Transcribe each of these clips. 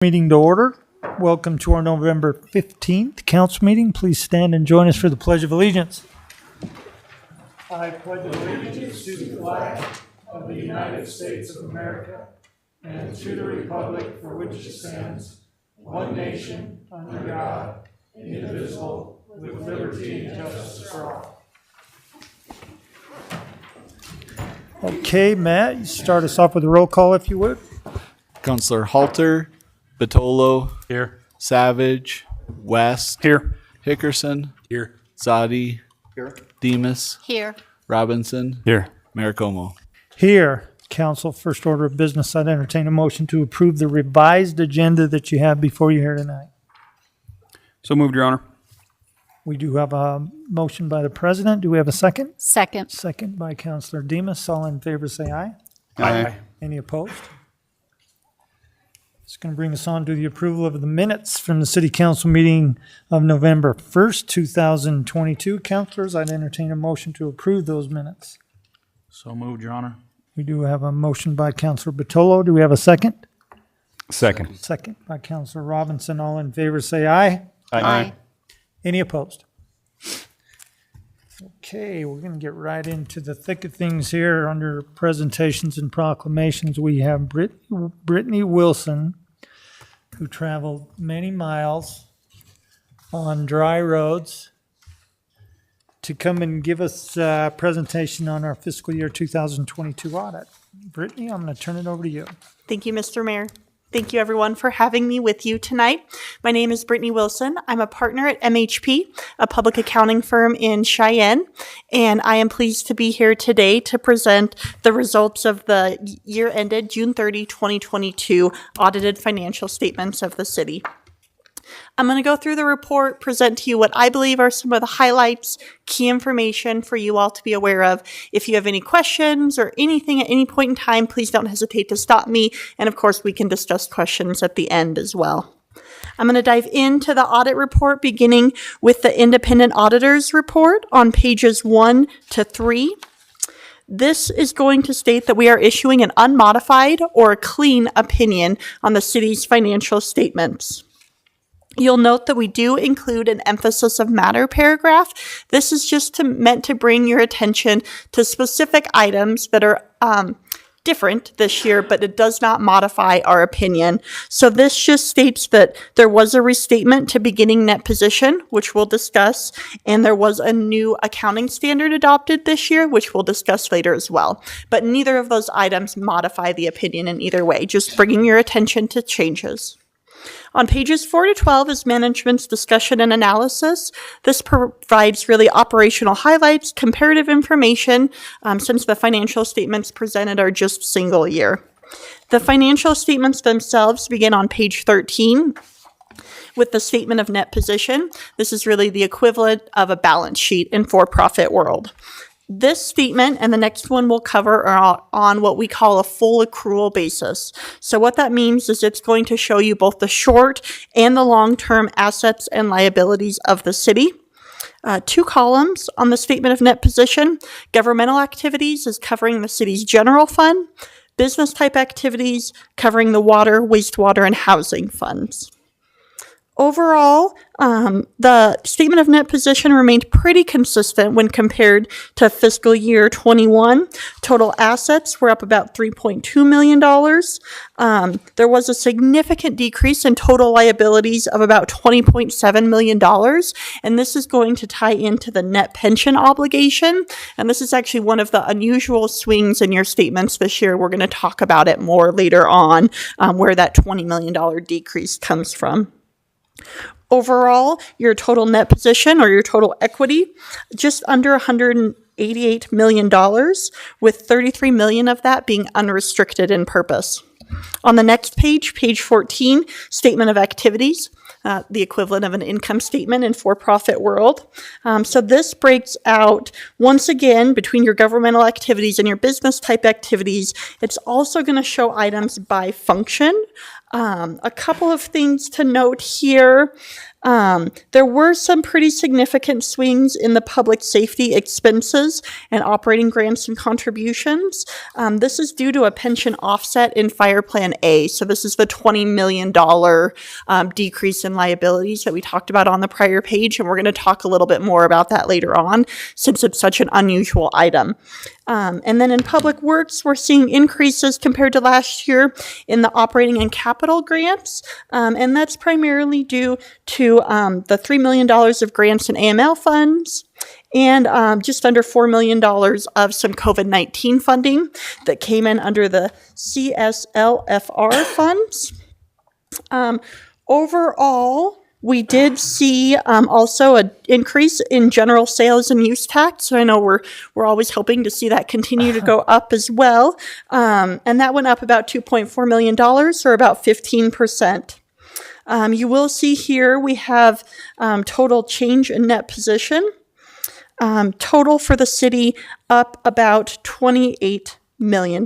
Meeting to order. Welcome to our November 15th council meeting. Please stand and join us for the Pledge of Allegiance. I pledge allegiance to the flag of the United States of America and to the republic for which it stands, one nation, under God, indivisible, with liberty and justice for all. Okay, Matt, you start us off with a roll call if you would. Councilor Halter, Batolo, Here. Savage, West, Here. Hickerson, Here. Zadi, Demas, Here. Robinson, Here. Mayor Como. Here, council, first order of business, I'd entertain a motion to approve the revised agenda that you have before you here tonight. So moved, Your Honor. We do have a motion by the president. Do we have a second? Second. Second by Councilor Demas. All in favor say aye. Aye. Any opposed? It's going to bring us on to the approval of the minutes from the city council meeting of November 1st, 2022. Councilors, I'd entertain a motion to approve those minutes. So moved, Your Honor. We do have a motion by Councilor Batolo. Do we have a second? Second. Second by Councilor Robinson. All in favor say aye. Aye. Any opposed? Okay, we're going to get right into the thick of things here. Under presentations and proclamations, we have Brittany Wilson, who traveled many miles on dry roads to come and give us a presentation on our fiscal year 2022 audit. Brittany, I'm going to turn it over to you. Thank you, Mr. Mayor. Thank you, everyone, for having me with you tonight. My name is Brittany Wilson. I'm a partner at MHP, a public accounting firm in Cheyenne, and I am pleased to be here today to present the results of the year ended June 30, 2022 audited financial statements of the city. I'm going to go through the report, present to you what I believe are some of the highlights, key information for you all to be aware of. If you have any questions or anything at any point in time, please don't hesitate to stop me. And of course, we can discuss questions at the end as well. I'm going to dive into the audit report, beginning with the independent auditor's report on pages 1 to 3. This is going to state that we are issuing an unmodified or a clean opinion on the city's financial statements. You'll note that we do include an emphasis of matter paragraph. This is just meant to bring your attention to specific items that are different this year, but it does not modify our opinion. So this just states that there was a restatement to beginning net position, which we'll discuss, and there was a new accounting standard adopted this year, which we'll discuss later as well. But neither of those items modify the opinion in either way, just bringing your attention to changes. On pages 4 to 12 is management's discussion and analysis. This provides really operational highlights, comparative information, since the financial statements presented are just single year. The financial statements themselves begin on page 13 with the statement of net position. This is really the equivalent of a balance sheet in for-profit world. This statement and the next one we'll cover are on what we call a full accrual basis. So what that means is it's going to show you both the short and the long-term assets and liabilities of the city. 2 columns on the statement of net position. Governmental activities is covering the city's general fund. Business type activities covering the water, wastewater, and housing funds. Overall, the statement of net position remained pretty consistent when compared to fiscal year 21. Total assets were up about $3.2 million. There was a significant decrease in total liabilities of about $20.7 million. And this is going to tie into the net pension obligation. And this is actually one of the unusual swings in your statements this year. We're going to talk about it more later on, where that $20 million decrease comes from. Overall, your total net position or your total equity, just under $188 million, with $33 million of that being unrestricted in purpose. On the next page, page 14, statement of activities, the equivalent of an income statement in for-profit world. So this breaks out, once again, between your governmental activities and your business type activities. It's also going to show items by function. A couple of things to note here. There were some pretty significant swings in the public safety expenses and operating grants and contributions. This is due to a pension offset in Fire Plan A. So this is the $20 million decrease in liabilities that we talked about on the prior page, and we're going to talk a little bit more about that later on since it's such an unusual item. And then in Public Works, we're seeing increases compared to last year in the operating and capital grants, and that's primarily due to the $3 million of grants and AML funds, and just under $4 million of some COVID-19 funding that came in under the CSLFR funds. Overall, we did see also an increase in general sales and use tax. So I know we're always hoping to see that continue to go up as well. And that went up about $2.4 million, or about 15%. You will see here we have total change in net position. Total for the city up about $28 million.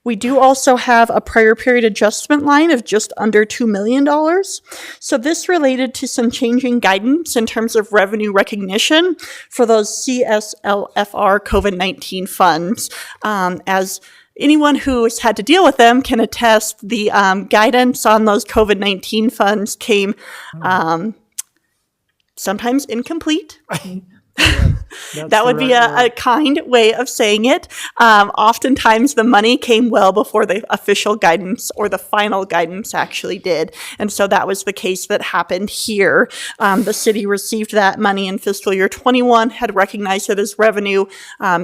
We do also have a prior period adjustment line of just under $2 million. So this related to some changing guidance in terms of revenue recognition for those CSLFR COVID-19 funds. As anyone who has had to deal with them can attest, the guidance on those COVID-19 funds came sometimes incomplete. That would be a kind way of saying it. Oftentimes the money came well before the official guidance or the final guidance actually did. And so that was the case that happened here. The city received that money in fiscal year 21, had recognized it as revenue.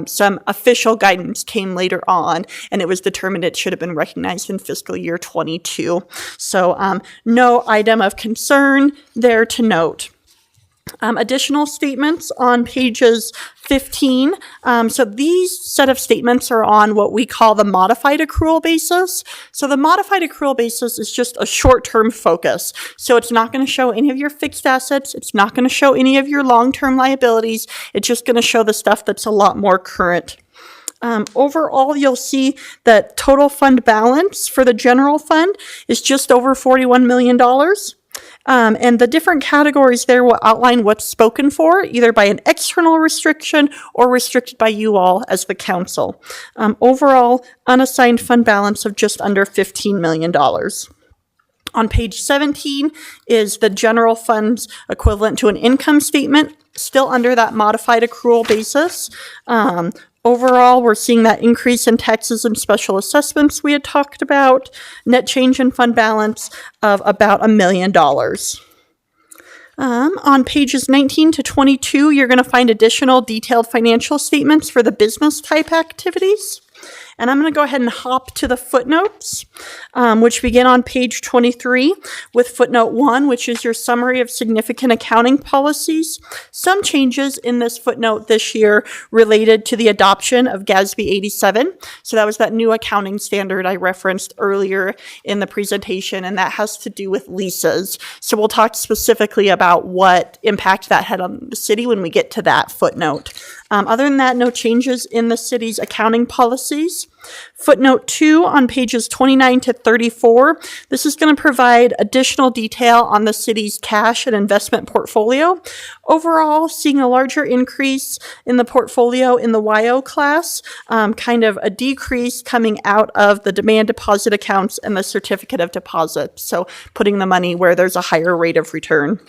Some official guidance came later on, and it was determined it should have been recognized in fiscal year 22. So no item of concern there to note. Additional statements on pages 15. So these set of statements are on what we call the modified accrual basis. So the modified accrual basis is just a short-term focus. So it's not going to show any of your fixed assets. It's not going to show any of your long-term liabilities. It's just going to show the stuff that's a lot more current. Overall, you'll see that total fund balance for the general fund is just over $41 million. And the different categories there will outline what's spoken for, either by an external restriction or restricted by you all as the council. Overall, unassigned fund balance of just under $15 million. On page 17 is the general funds equivalent to an income statement, still under that modified accrual basis. Overall, we're seeing that increase in taxes and special assessments we had talked about, net change in fund balance of about $1 million. On pages 19 to 22, you're going to find additional detailed financial statements for the business type activities. And I'm going to go ahead and hop to the footnotes, which begin on page 23 with footnote 1, which is your summary of significant accounting policies. Some changes in this footnote this year related to the adoption of GASB 87. So that was that new accounting standard I referenced earlier in the presentation, and that has to do with leases. So we'll talk specifically about what impact that had on the city when we get to that footnote. Other than that, no changes in the city's accounting policies. Footnote 2 on pages 29 to 34. This is going to provide additional detail on the city's cash and investment portfolio. Overall, seeing a larger increase in the portfolio in the YO class, kind of a decrease coming out of the demand deposit accounts and the certificate of deposit. So putting the money where there's a higher rate of return.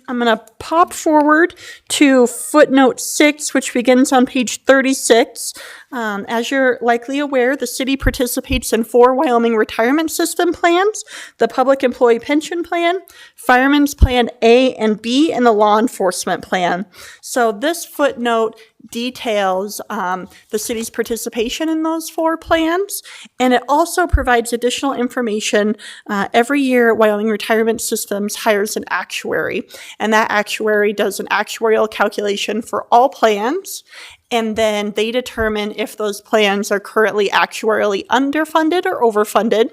I'm going to pop forward to footnote 6, which begins on page 36. As you're likely aware, the city participates in 4 Wyoming retirement system plans: the Public Employee Pension Plan, Fireman's Plan A and B, and the Law Enforcement Plan. So this footnote details the city's participation in those 4 plans, and it also provides additional information. Every year, Wyoming Retirement Systems hires an actuary, and that actuary does an actuarial calculation for all plans, and then they determine if those plans are currently actuarially underfunded or overfunded,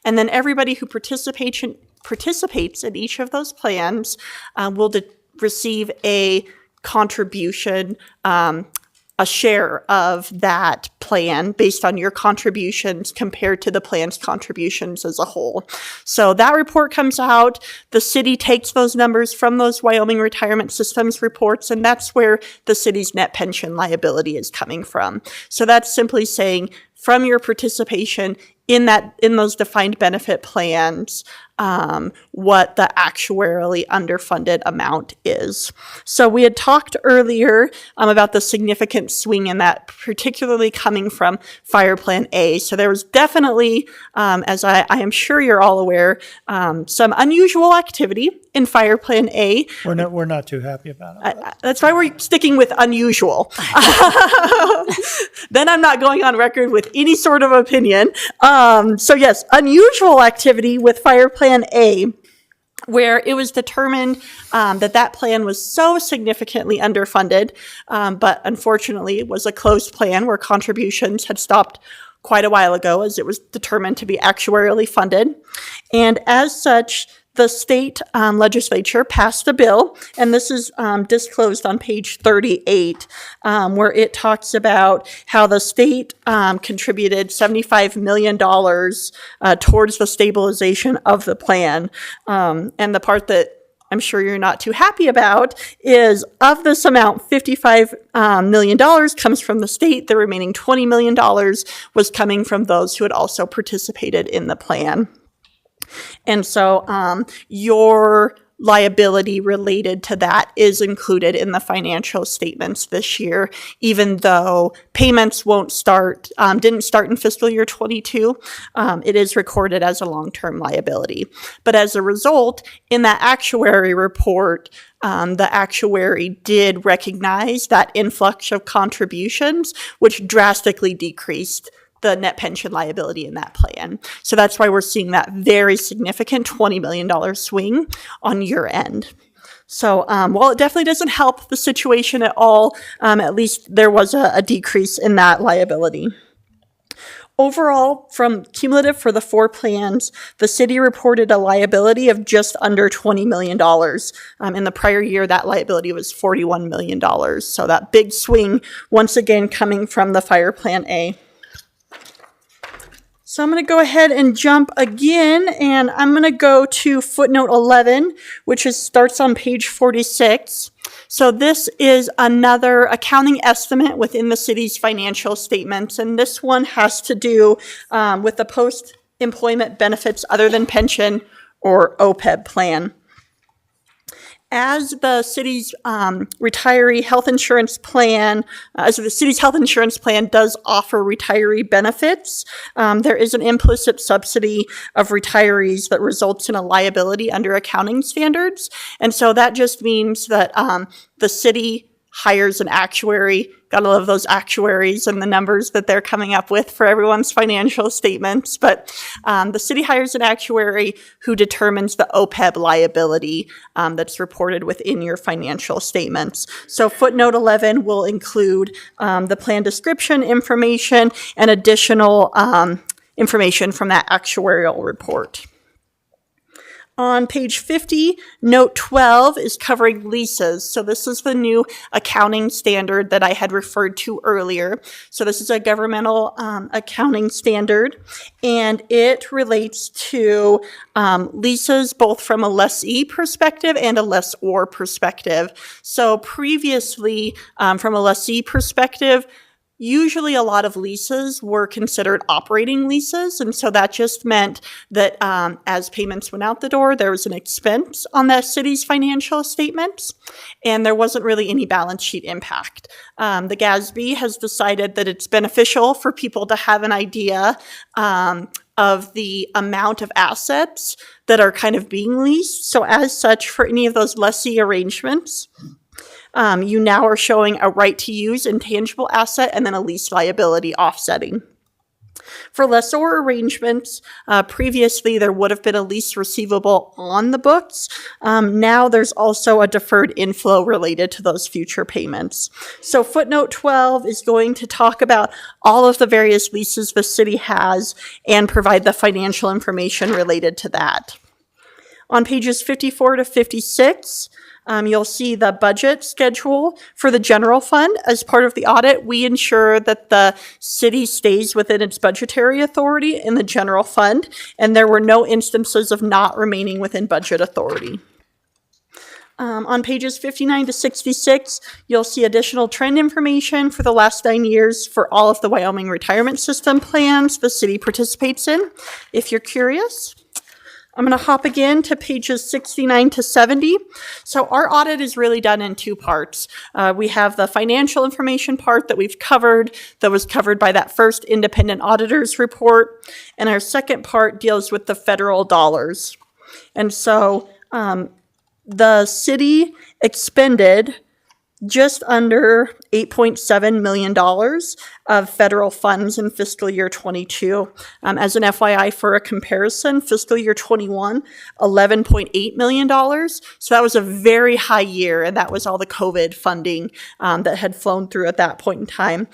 and then everybody who participates in each of those plans will receive a contribution a share of that plan based on your contributions compared to the plan's contributions as a whole. So that report comes out. The city takes those numbers from those Wyoming Retirement Systems reports, and that's where the city's net pension liability is coming from. So that's simply saying from your participation in those defined benefit plans, what the actuarially underfunded amount is. So we had talked earlier about the significant swing in that, particularly coming from Fire Plan A. So there was definitely, as I am sure you're all aware, some unusual activity in Fire Plan A. We're not too happy about it. That's why we're sticking with unusual. Then I'm not going on record with any sort of opinion. So yes, unusual activity with Fire Plan A, where it was determined that plan was so significantly underfunded, but unfortunately it was a closed plan where contributions had stopped quite a while ago, as it was determined to be actuarially funded. And as such, the state legislature passed a bill, and this is disclosed on page 38, where it talks about how the state contributed $75 million towards the stabilization of the plan. And the part that I'm sure you're not too happy about is, of this amount, $55 million comes from the state. The remaining $20 million was coming from those who had also participated in the plan. And so your liability related to that is included in the financial statements this year, even though payments didn't start in fiscal year 22. It is recorded as a long-term liability. But as a result, in that actuary report, the actuary did recognize that influx of contributions, which drastically decreased the net pension liability in that plan. So that's why we're seeing that very significant $20 million swing on your end. So while it definitely doesn't help the situation at all, at least there was a decrease in that liability. Overall, from cumulative for the 4 plans, the city reported a liability of just under $20 million. In the prior year, that liability was $41 million. So that big swing, once again, coming from the Fire Plan A. So I'm going to go ahead and jump again, and I'm going to go to footnote 11, which starts on page 46. So this is another accounting estimate within the city's financial statements, and this one has to do with the post-employment benefits other than pension, or OPEB plan. As the city's retiree health insurance plan, as the city's health insurance plan does offer retiree benefits, there is an implicit subsidy of retirees that results in a liability under accounting standards. And so that just means that the city hires an actuary. Gotta love those actuaries and the numbers that they're coming up with for everyone's financial statements. But the city hires an actuary who determines the OPEB liability that's reported within your financial statements. So footnote 11 will include the plan description information and additional information from that actuarial report. On page 50, note 12 is covering leases. So this is the new accounting standard that I had referred to earlier. So this is a governmental accounting standard, and it relates to leases both from a lessee perspective and a lessor perspective. So previously, from a lessee perspective, usually a lot of leases were considered operating leases, and so that just meant that as payments went out the door, there was an expense on the city's financial statements, and there wasn't really any balance sheet impact. The GASB has decided that it's beneficial for people to have an idea of the amount of assets that are kind of being leased. So as such, for any of those lessee arrangements, you now are showing a right to use intangible asset and then a lease liability offsetting. For lessor arrangements, previously there would have been a lease receivable on the books. Now there's also a deferred inflow related to those future payments. So footnote 12 is going to talk about all of the various leases the city has and provide the financial information related to that. On pages 54 to 56, You'll see the budget schedule for the general fund. As part of the audit, we ensure that the city stays within its budgetary authority in the general fund, and there were no instances of not remaining within budget authority. On pages 59 to 66, you'll see additional trend information for the last 9 years for all of the Wyoming retirement system plans the city participates in, if you're curious. I'm going to hop again to pages 69 to 70. So our audit is really done in two parts. We have the financial information part that we've covered, that was covered by that first independent auditor's report. And our second part deals with the federal dollars. And so the city expended just under $8.7 million of federal funds in fiscal year 22. As an FYI, for a comparison, fiscal year 21, $11.8 million. So that was a very high year, and that was all the COVID funding that had flown through at that point in time.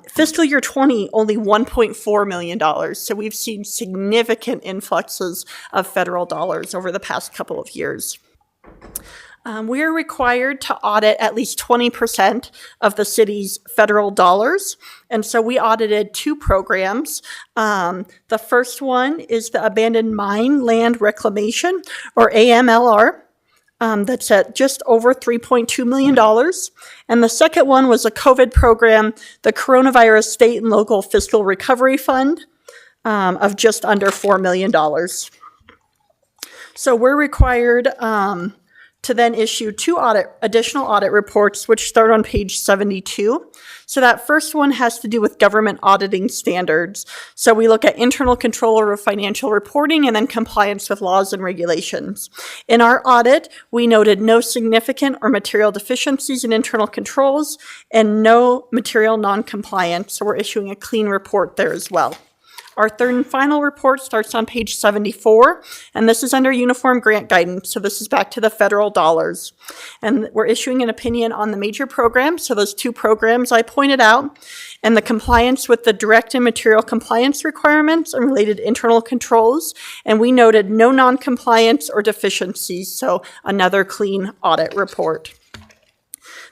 Fiscal year 20, only $1.4 million. So we've seen significant influxes of federal dollars over the past couple of years. We are required to audit at least 20% of the city's federal dollars. And so we audited two programs. The first one is the Abandoned Mine Land Reclamation, or AMLR. That's at just over $3.2 million. And the second one was a COVID program, the Coronavirus State and Local Fiscal Recovery Fund, of just under $4 million. So we're required to then issue two additional audit reports, which start on page 72. So that first one has to do with government auditing standards. So we look at internal control over financial reporting and then compliance with laws and regulations. In our audit, we noted no significant or material deficiencies in internal controls and no material non-compliance. So we're issuing a clean report there as well. Our third and final report starts on page 74, and this is under uniform grant guidance, so this is back to the federal dollars. And we're issuing an opinion on the major programs, so those two programs I pointed out, and the compliance with the direct and material compliance requirements and related internal controls, and we noted no non-compliance or deficiencies, so another clean audit report.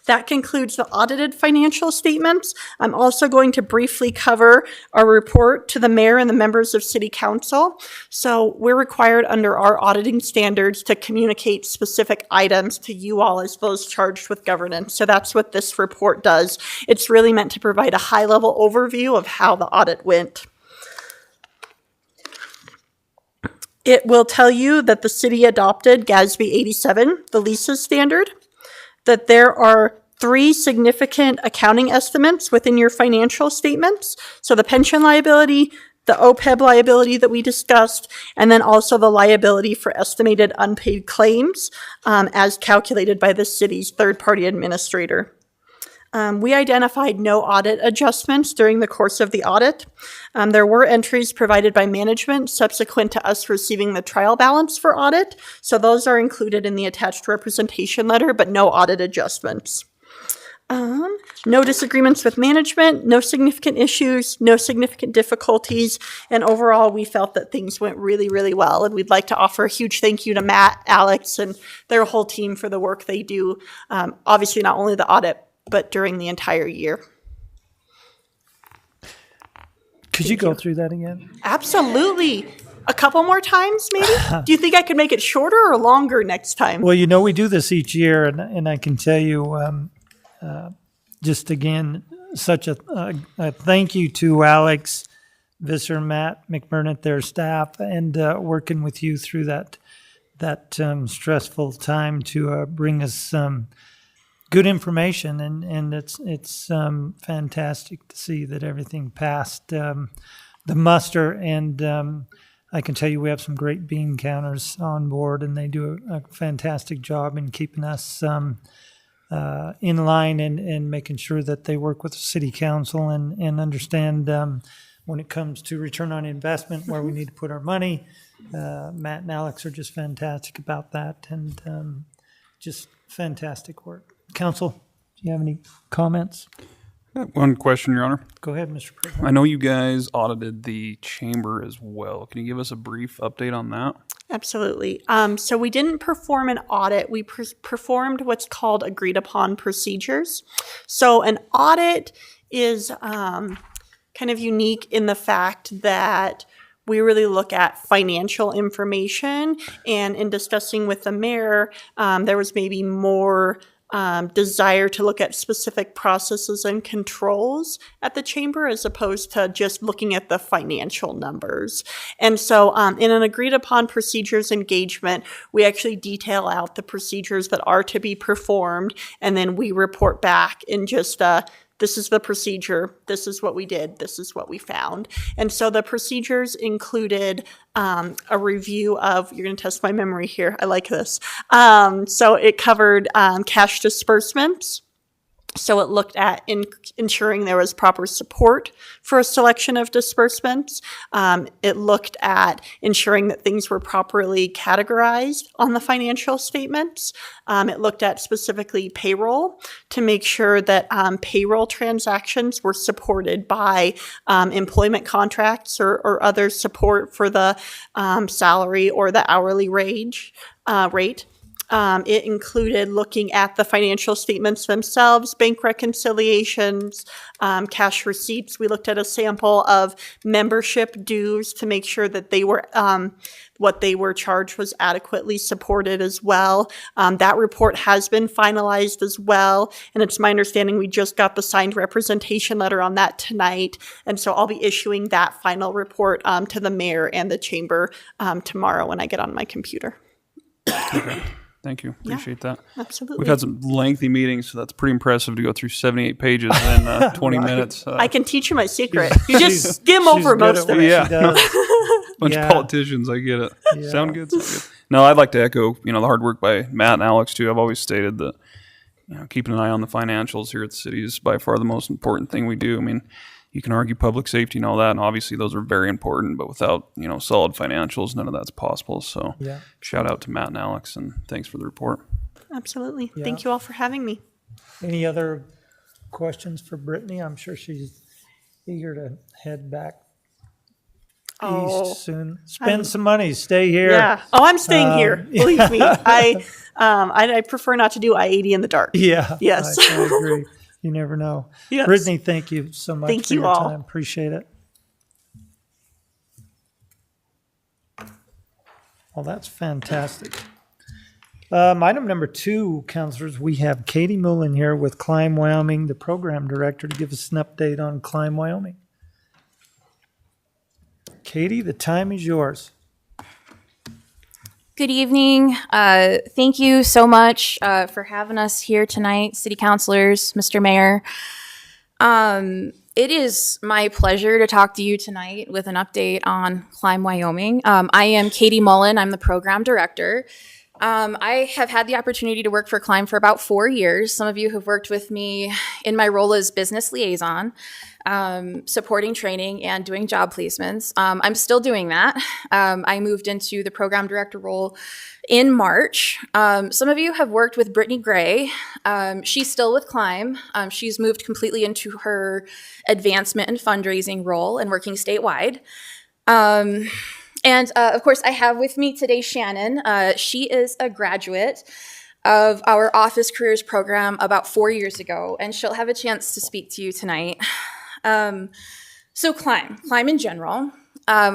That concludes the audited financial statements. I'm also going to briefly cover our report to the mayor and the members of city council. So we're required under our auditing standards to communicate specific items to you all as those charged with governance. So that's what this report does. It's really meant to provide a high-level overview of how the audit went. It will tell you that the city adopted GASB 87, the LISA standard, that there are 3 significant accounting estimates within your financial statements. So the pension liability, the OPEB liability that we discussed, and then also the liability for estimated unpaid claims as calculated by the city's third-party administrator. We identified no audit adjustments during the course of the audit. There were entries provided by management subsequent to us receiving the trial balance for audit. So those are included in the attached representation letter, but no audit adjustments. No disagreements with management, no significant issues, no significant difficulties, and overall we felt that things went really, really well. And we'd like to offer a huge thank you to Matt, Alex, and their whole team for the work they do. Obviously not only the audit, but during the entire year. Could you go through that again? Absolutely. A couple more times, maybe? Do you think I could make it shorter or longer next time? Well, we do this each year, and I can tell you, just again, such a thank you to Alex Visser, Matt McBurnett, their staff, and working with you through that stressful time to bring us good information, and it's fantastic to see that everything passed the muster, and I can tell you we have some great bean counters on board, and they do a fantastic job in keeping us in line and making sure that they work with the city council and understand when it comes to return on investment where we need to put our money. Matt and Alex are just fantastic about that, and just fantastic work. Council, do you have any comments? One question, Your Honor. Go ahead, Mr. President. I know you guys audited the chamber as well. Can you give us a brief update on that? Absolutely. So we didn't perform an audit. We performed what's called agreed upon procedures. So an audit is kind of unique in the fact that we really look at financial information, and in discussing with the mayor, there was maybe more desire to look at specific processes and controls at the chamber as opposed to just looking at the financial numbers. And so in an agreed upon procedures engagement, we actually detail out the procedures that are to be performed, and then we report back in just this is the procedure, this is what we did, this is what we found. And so the procedures included a review of, you're going to test my memory here, I like this. So it covered cash disbursements. So it looked at ensuring there was proper support for a selection of disbursements. It looked at ensuring that things were properly categorized on the financial statements. It looked at specifically payroll to make sure that payroll transactions were supported by employment contracts or other support for the salary or the hourly rate. It included looking at the financial statements themselves, bank reconciliations, cash receipts. We looked at a sample of membership dues to make sure that they were what they were charged was adequately supported as well. That report has been finalized as well, and it's my understanding we just got the signed representation letter on that tonight, and so I'll be issuing that final report to the mayor and the chamber tomorrow when I get on my computer. Thank you. Appreciate that. Absolutely. We've had some lengthy meetings, so that's pretty impressive to go through 78 pages in 20 minutes. I can teach you my secret. You just skim over most of it. Yeah. Bunch Yeah. of politicians, I get it. Yeah. Sound good? Sound good. No, I'd like to echo, the hard work by Matt and Alex too. I've always stated that, keeping an eye on the financials here at the city is by far the most important thing we do. I mean, you can argue public safety and all that, and obviously those are very important, but without, solid financials, none of that's possible. So Yeah. shout out to Matt and Alex, and thanks for the report. Absolutely. Yeah. Thank you all for having me. Any other questions for Brittany? I'm sure she's eager to head back Oh, east soon. Spend some money, stay here. yeah. Oh, I'm staying here. Believe me. I prefer not to do I-80 in the dark. Yeah. Yes. I agree. You never know. Yes. Brittany, thank you so much Thank for you your all. time. Appreciate it. Well, that's fantastic. Item number 2, counselors, we have Katie Mullen here with Climb Wyoming, the program director, to give us an update on Climb Wyoming. Katie, the time is yours. Good evening. Thank you so much for having us here tonight, city councilors, Mr. Mayor. It is my pleasure to talk to you tonight with an update on Climb Wyoming. I am Katie Mullen. I'm the program director. I have had the opportunity to work for Climb for about 4 years. Some of you have worked with me in my role as business liaison, supporting training and doing job placements. I'm still doing that. I moved into the program director role in March. Some of you have worked with Brittany Gray. She's still with Climb. She's moved completely into her advancement and fundraising role and working statewide. And of course, I have with me today Shannon. She is a graduate of our Office Careers program about 4 years ago, and she'll have a chance to speak to you tonight. So Climb in general.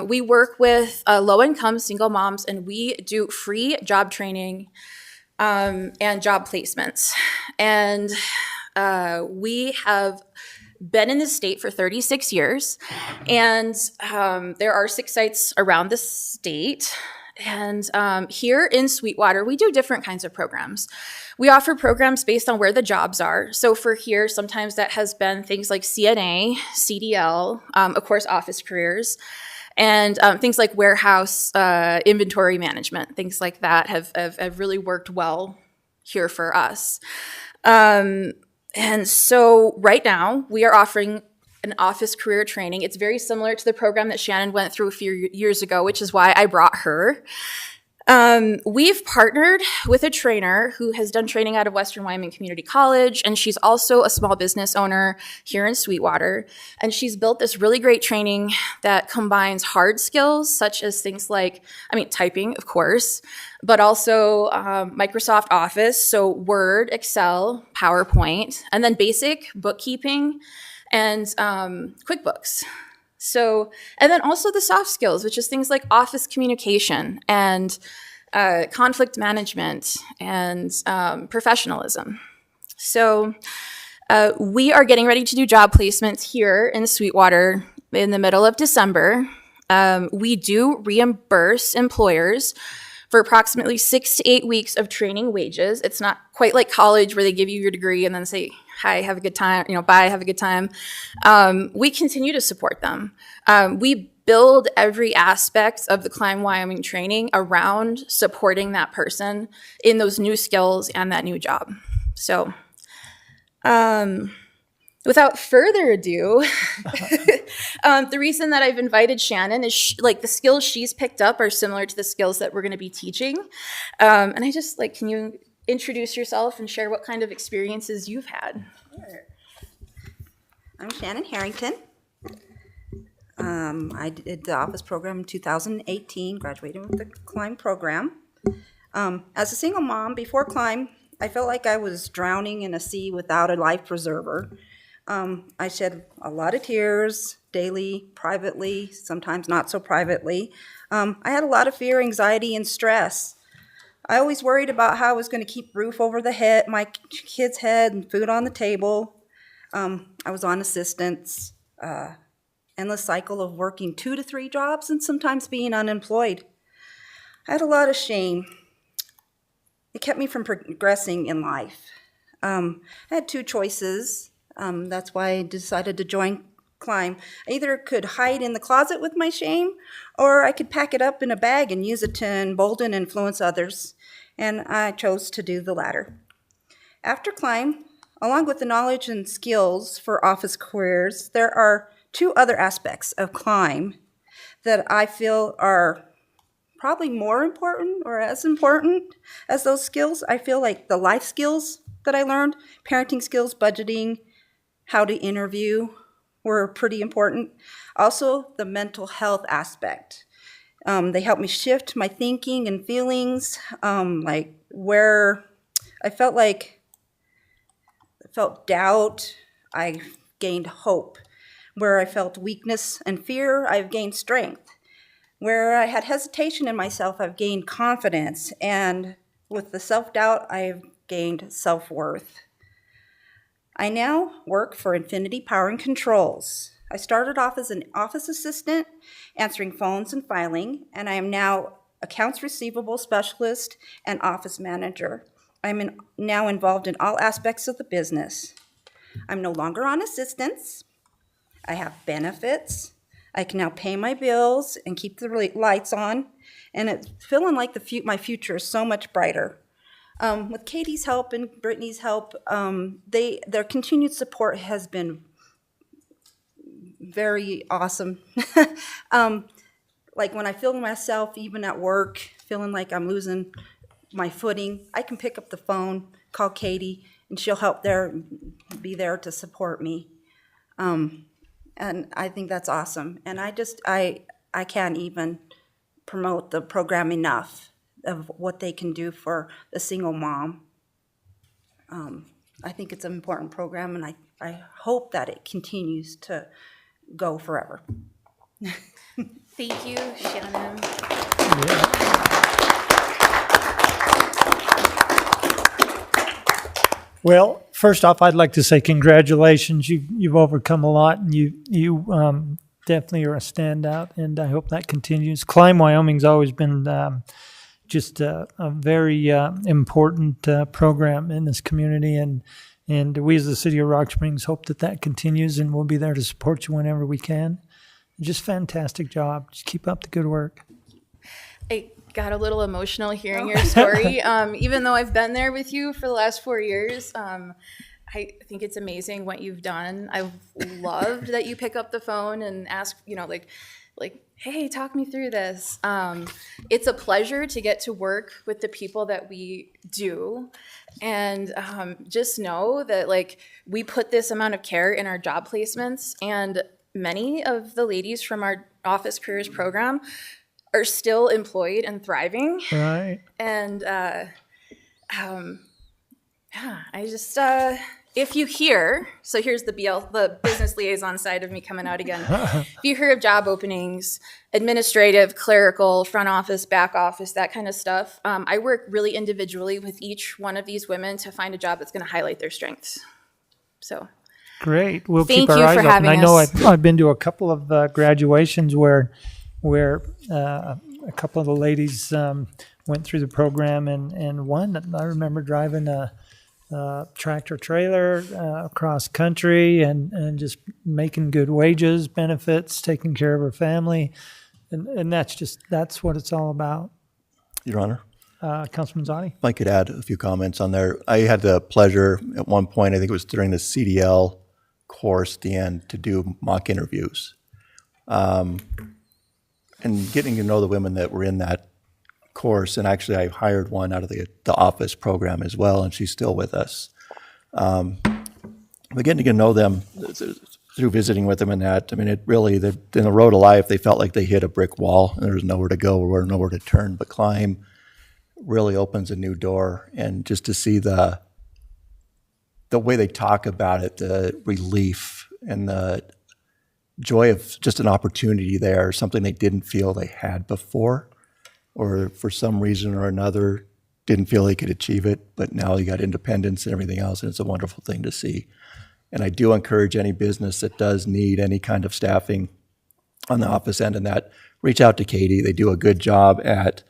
We work with low-income single moms, and we do free job training and job placements. And we have been in this state for 36 years, and there are 6 sites around the state. And here in Sweetwater, we do different kinds of programs. We offer programs based on where the jobs are. So for here, sometimes that has been things like CNA, CDL, of course, Office Careers, and things like warehouse inventory management. Things like that have really worked well here for us. And so right now we are offering an office career training. It's very similar to the program that Shannon went through a few years ago, which is why I brought her. We've partnered with a trainer who has done training out of Western Wyoming Community College, and she's also a small business owner here in Sweetwater. And she's built this really great training that combines hard skills, such as things like, typing, of course, but also Microsoft Office, so Word, Excel, PowerPoint, and then basic bookkeeping and QuickBooks. So, and then also the soft skills, which is things like office communication and conflict management and professionalism. So we are getting ready to do job placements here in Sweetwater in the middle of December. We do reimburse employers for approximately 6 to 8 weeks of training wages. It's not quite like college where they give you your degree and then say, hi, have a good time, bye, have a good time. We continue to support them. We build every aspect of the Climb Wyoming training around supporting that person in those new skills and that new job. So without further ado, the reason that I've invited Shannon is the skills she's picked up are similar to the skills that we're going to be teaching. And I just can you introduce yourself and share what kind of experiences you've had? Sure. I'm Shannon Harrington. I did the office program in 2018, graduated with the Climb program. As a single mom, before Climb, I felt like I was drowning in a sea without a life preserver. I shed a lot of tears daily, privately, sometimes not so privately. I had a lot of fear, anxiety, and stress. I always worried about how I was going to keep roof over the head, my kid's head, and food on the table. I was on assistance, endless cycle of working 2 to 3 jobs and sometimes being unemployed. I had a lot of shame. It kept me from progressing in life. I had 2 choices. That's why I decided to join Climb. I either could hide in the closet with my shame, or I could pack it up in a bag and use it to embolden and influence others. And I chose to do the latter. After Climb, along with the knowledge and skills for office careers, there are 2 other aspects of Climb that I feel are probably more important or as important as those skills. I feel like the life skills that I learned, parenting skills, budgeting, how to interview, were pretty important. Also, the mental health aspect. They helped me shift my thinking and feelings, where I felt doubt, I gained hope. Where I felt weakness and fear, I've gained strength. Where I had hesitation in myself, I've gained confidence. And with the self-doubt, I've gained self-worth. I now work for Infinity Power and Controls. I started off as an office assistant, answering phones and filing, and I am now accounts receivable specialist and office manager. I'm now involved in all aspects of the business. I'm no longer on assistance. I have benefits. I can now pay my bills and keep the lights on, and it's feeling like my future is so much brighter. With Katie's help and Brittany's help, their continued support has been very awesome. When I feel myself, even at work, feeling like I'm losing my footing, I can pick up the phone, call Katie, and she'll be there to support me. And I think that's awesome. And I can't even promote the program enough of what they can do for the single mom. I think it's an important program, and I hope that it continues to go forever. Thank you, Shannon. Well, first off, I'd like to say congratulations. You've overcome a lot, and you definitely are a standout, and I hope that continues. Climb Wyoming's always been just a very important program in this community, and we as the City of Rock Springs hope that continues, and we'll be there to support you whenever we can. Just fantastic job. Just keep up the good work. I got a little emotional hearing your story. Even though I've been there with you for the last 4 years, I think it's amazing what you've done. I've loved that you pick up the phone and ask, like, hey, talk me through this. It's a pleasure to get to work with the people that we do. And just know that like we put this amount of care in our job placements, and many of the ladies from our Office Careers program are still employed and thriving. Right. And yeah, I just if you hear, so here's the business liaison side of me coming out again. If you hear of job openings, administrative, clerical, front office, back office, that kind of stuff, I work really individually with each one of these women to find a job that's going to highlight their strengths. So Great. We'll Thank keep our you eyes for open. having I know us. I've been to a couple of graduations where a couple of the ladies went through the program, and one, I remember driving a tractor trailer across country and just making good wages, benefits, taking care of her family. And that's what it's all about. Your Honor, Councilman Zadi? if I could add a few comments on there. I had the pleasure at one point, I think it was during the CDL course at the end, to do mock interviews. And getting to know the women that were in that course, and actually I hired one out of the office program as well, and she's still with us. But getting to know them through visiting with them and that, I mean, it really, in the road of life, they felt like they hit a brick wall and there was nowhere to go or nowhere to turn. But Climb really opens a new door, and just to see the way they talk about it, the relief and the joy of just an opportunity there, something they didn't feel they had before, or for some reason or another didn't feel they could achieve it, but now you got independence and everything else, and it's a wonderful thing to see. And I do encourage any business that does need any kind of staffing on the office end and that, reach out to Katie. They do a good job at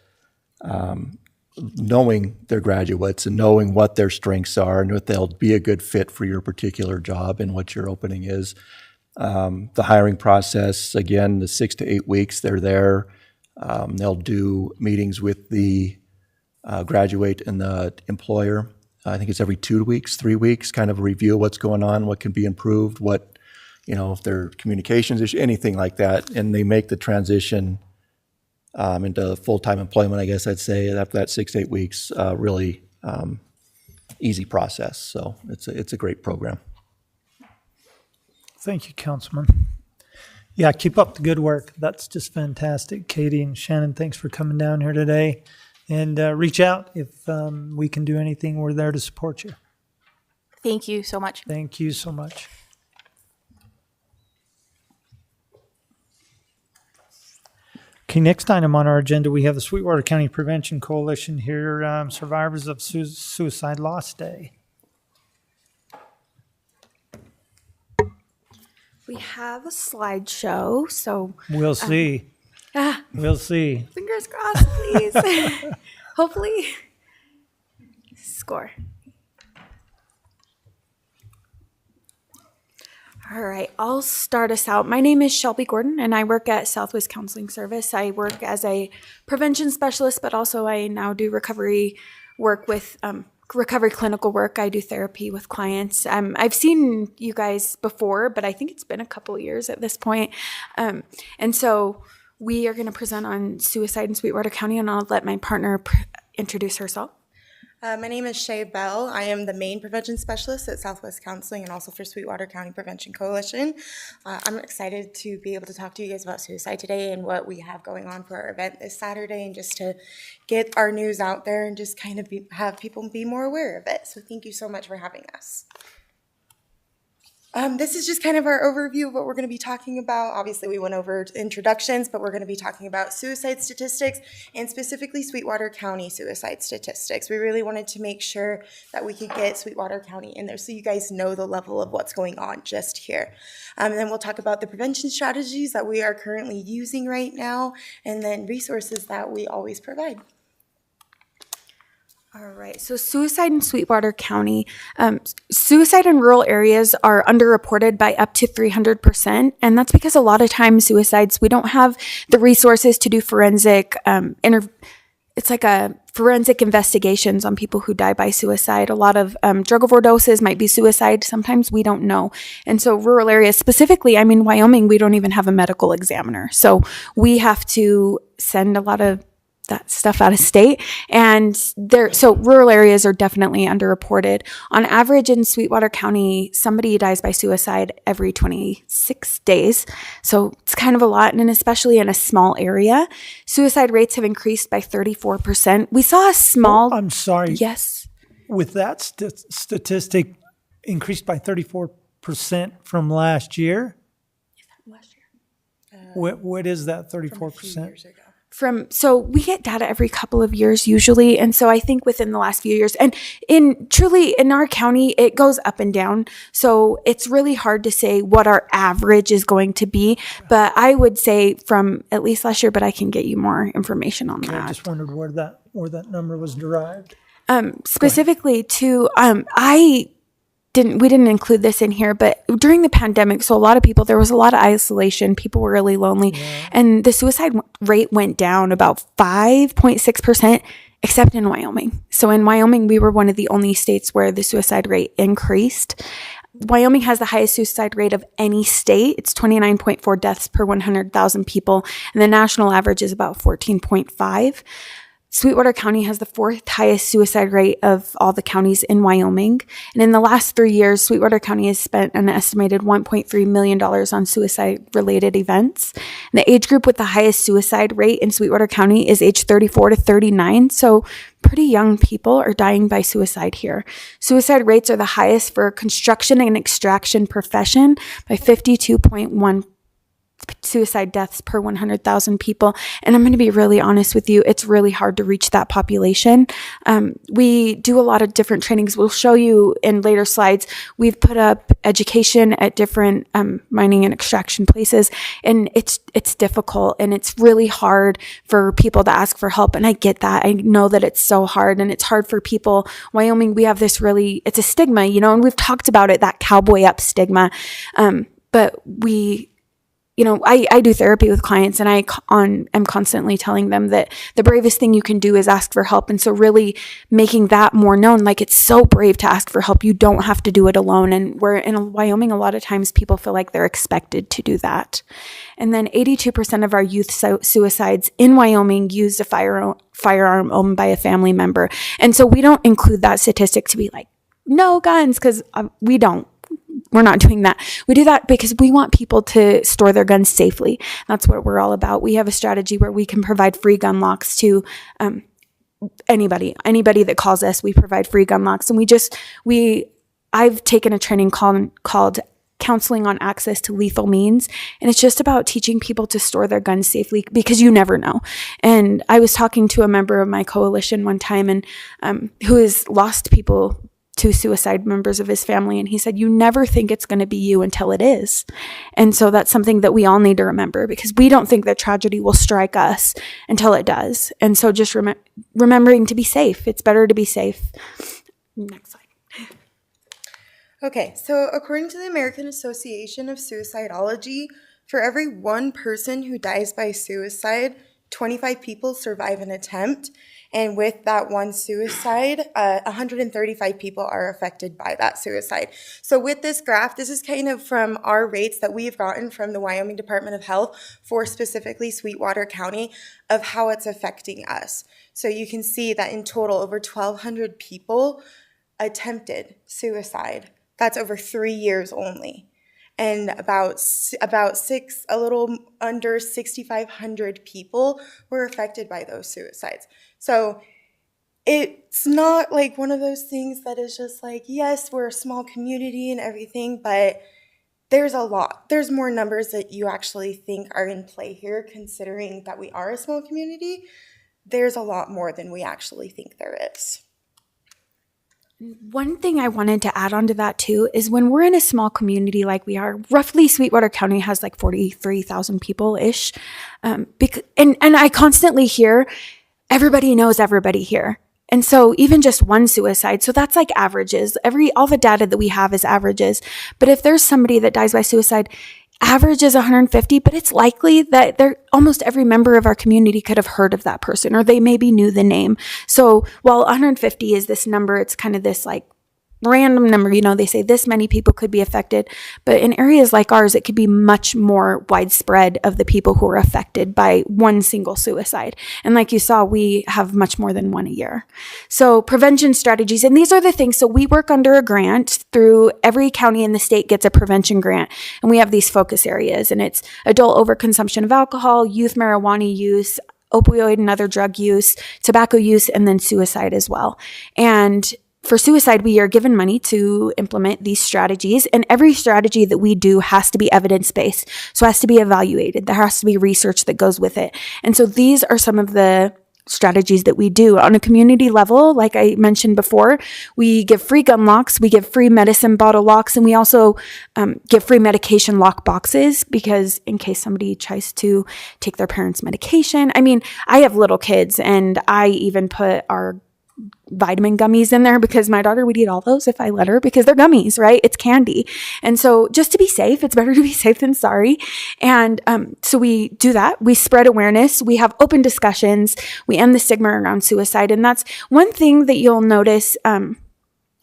knowing their graduates and knowing what their strengths are and what they'll be a good fit for your particular job and what your opening is. The hiring process, again, the 6 to 8 weeks they're there. They'll do meetings with the graduate and the employer. I think it's every 2 weeks, 3 weeks, kind of review what's going on, what can be improved, what, if there are communications issues, anything like that. And they make the transition into full-time employment, I guess I'd say, after that 6 to 8 weeks, really easy process. So it's a great program. Thank you, Councilman. Yeah, keep up the good work. That's just fantastic. Katie and Shannon, thanks for coming down here today. And reach out if we can do anything. We're there to support you. thank you so much. Thank you so much. Okay, next item on our agenda, we have the Sweetwater County Prevention Coalition here, Survivors of Suicide Loss Day. We have a slideshow, so We'll see. We'll see. fingers crossed, please. Hopefully, score. All right, I'll start us out. My name is Shelby Gordon, and I work at Southwest Counseling Service. I work as a prevention specialist, but also I now do recovery work with recovery clinical work. I do therapy with clients. I've seen you guys before, but I think it's been a couple of years at this point. And so we are going to present on suicide in Sweetwater County, and I'll let my partner introduce herself. My name is Shay Bell. I am the main prevention specialist at Southwest Counseling and also for Sweetwater County Prevention Coalition. I'm excited to be able to talk to you guys about suicide today and what we have going on for our event this Saturday, and just to get our news out there and just kind of have people be more aware of it. So thank you so much for having us. This is just kind of our overview of what we're going to be talking about. Obviously, we went over introductions, but we're going to be talking about suicide statistics and specifically Sweetwater County suicide statistics. We really wanted to make sure that we could get Sweetwater County in there so you guys know the level of what's going on just here. And then we'll talk about the prevention strategies that we are currently using right now, and then resources that we always provide. All right, so suicide in Sweetwater County. Suicide in rural areas are underreported by up to 300%, and that's because a lot of times suicides, we don't have the resources to do forensic it's like a forensic investigations on people who die by suicide. A lot of drug overdoses might be suicide. Sometimes we don't know. And so rural areas, specifically, I mean, Wyoming, we don't even have a medical examiner. So we have to send a lot of that stuff out of state. And so rural areas are definitely underreported. On average in Sweetwater County, somebody dies by suicide every 26 days. So it's kind of a lot. And especially in a small area, suicide rates have increased by 34%. We saw a small, I'm sorry. yes. With that statistic increased by 34% from last year? What is that 34%? So we get data every couple of years usually. And so I think within the last few years, and in our county, it goes up and down. So it's really hard to say what our average is going to be. But I would say from at least last year, but I can get you more information on I that. just wondered where that number was derived. Specifically to, we didn't include this in here, but during the pandemic, so a lot of people, there was a lot of isolation. People were really lonely. And the suicide rate went down about 5.6%, except in Wyoming. So in Wyoming, we were one of the only states where the suicide rate increased. Wyoming has the highest suicide rate of any state. It's 29.4 deaths per 100,000 people. And the national average is about 14.5. Sweetwater County has the fourth highest suicide rate of all the counties in Wyoming. And in the last 3 years, Sweetwater County has spent an estimated $1.3 million on suicide-related events. And the age group with the highest suicide rate in Sweetwater County is age 34 to 39. So pretty young people are dying by suicide here. Suicide rates are the highest for construction and extraction profession by 52.1 suicide deaths per 100,000 people. And I'm going to be really honest with you, it's really hard to reach that population. We do a lot of different trainings. We'll show you in later slides. We've put up education at different mining and extraction places, and it's difficult and it's really hard for people to ask for help. And I get that. I know that it's so hard, and it's hard for people. Wyoming, we have this it's a stigma, and we've talked about it, that cowboy up stigma. But I do therapy with clients, and I'm constantly telling them that the bravest thing you can do is ask for help. And so really making that more known, like it's so brave to ask for help. You don't have to do it alone. And we're in Wyoming, a lot of times people feel like they're expected to do that. And then 82% of our youth suicides in Wyoming used a firearm owned by a family member. And so we don't include that statistic to be like, no guns, because we don't. We're not doing that. We do that because we want people to store their guns safely. That's what we're all about. We have a strategy where we can provide free gun locks to anybody that calls us. We provide free gun locks, and I've taken a training called Counseling on Access to Lethal Means, and it's just about teaching people to store their guns safely because you never know. And I was talking to a member of my coalition one time, and who has lost people to suicide, members of his family. And he said, you never think it's going to be you until it is. And so that's something that we all need to remember, because we don't think that tragedy will strike us until it does. And so just remembering to be safe. It's better to be safe. Next slide. Okay, so according to the American Association of Suicidology, for every one person who dies by suicide, 25 people survive an attempt. And with that one suicide, 135 people are affected by that suicide. So with this graph, this is kind of from our rates that we've gotten from the Wyoming Department of Health for specifically Sweetwater County of how it's affecting us. So you can see that in total, over 1,200 people attempted suicide. That's over 3 years only. And about a little under 6,500 people were affected by those suicides. So it's not like one of those things that is just like, yes, we're a small community and everything, but there's a lot. There's more numbers that you actually think are in play here, considering that we are a small community. There's a lot more than we actually think there is. One thing I wanted to add on to that too is when we're in a small community like we are, roughly Sweetwater County has like 43,000 people-ish. And I constantly hear, everybody knows everybody here. And so even just one suicide, so that's like averages. All the data that we have is averages. But if there's somebody that dies by suicide, average is 150, but it's likely that almost every member of our community could have heard of that person, or they maybe knew the name. So while 150 is this number, it's kind of this like random number, they say this many people could be affected, but in areas like ours, it could be much more widespread of the people who are affected by one single suicide. And like you saw, we have much more than one a year. So prevention strategies, and these are the things. So we work under a grant through every county in the state gets a prevention grant. And we have these focus areas, and it's adult overconsumption of alcohol, youth marijuana use, opioid and other drug use, tobacco use, and then suicide as well. And for suicide, we are given money to implement these strategies, and every strategy that we do has to be evidence-based. So it has to be evaluated. There has to be research that goes with it. And so these are some of the strategies that we do on a community level. Like I mentioned before, we give free gun locks, we give free medicine bottle locks, and we also give free medication lock boxes, because in case somebody tries to take their parents' medication. I mean, I have little kids, and I even put our vitamin gummies in there because my daughter would eat all those if I let her, because they're gummies, right? It's candy. And so just to be safe, it's better to be safe than sorry. And so we do that. We spread awareness. We have open discussions. We end the stigma around suicide. And that's one thing that you'll notice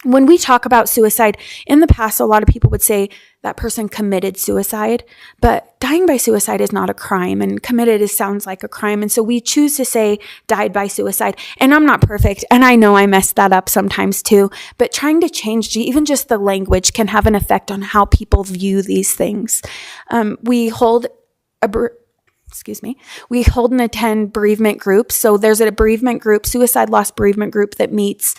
when we talk about suicide. In the past, a lot of people would say that person committed suicide, but dying by suicide is not a crime, and committed sounds like a crime. And so we choose to say died by suicide. And I'm not perfect, and I know I mess that up sometimes too, but trying to change even just the language can have an effect on how people view these things. We hold and attend bereavement groups. So there's a bereavement group, suicide loss bereavement group, that meets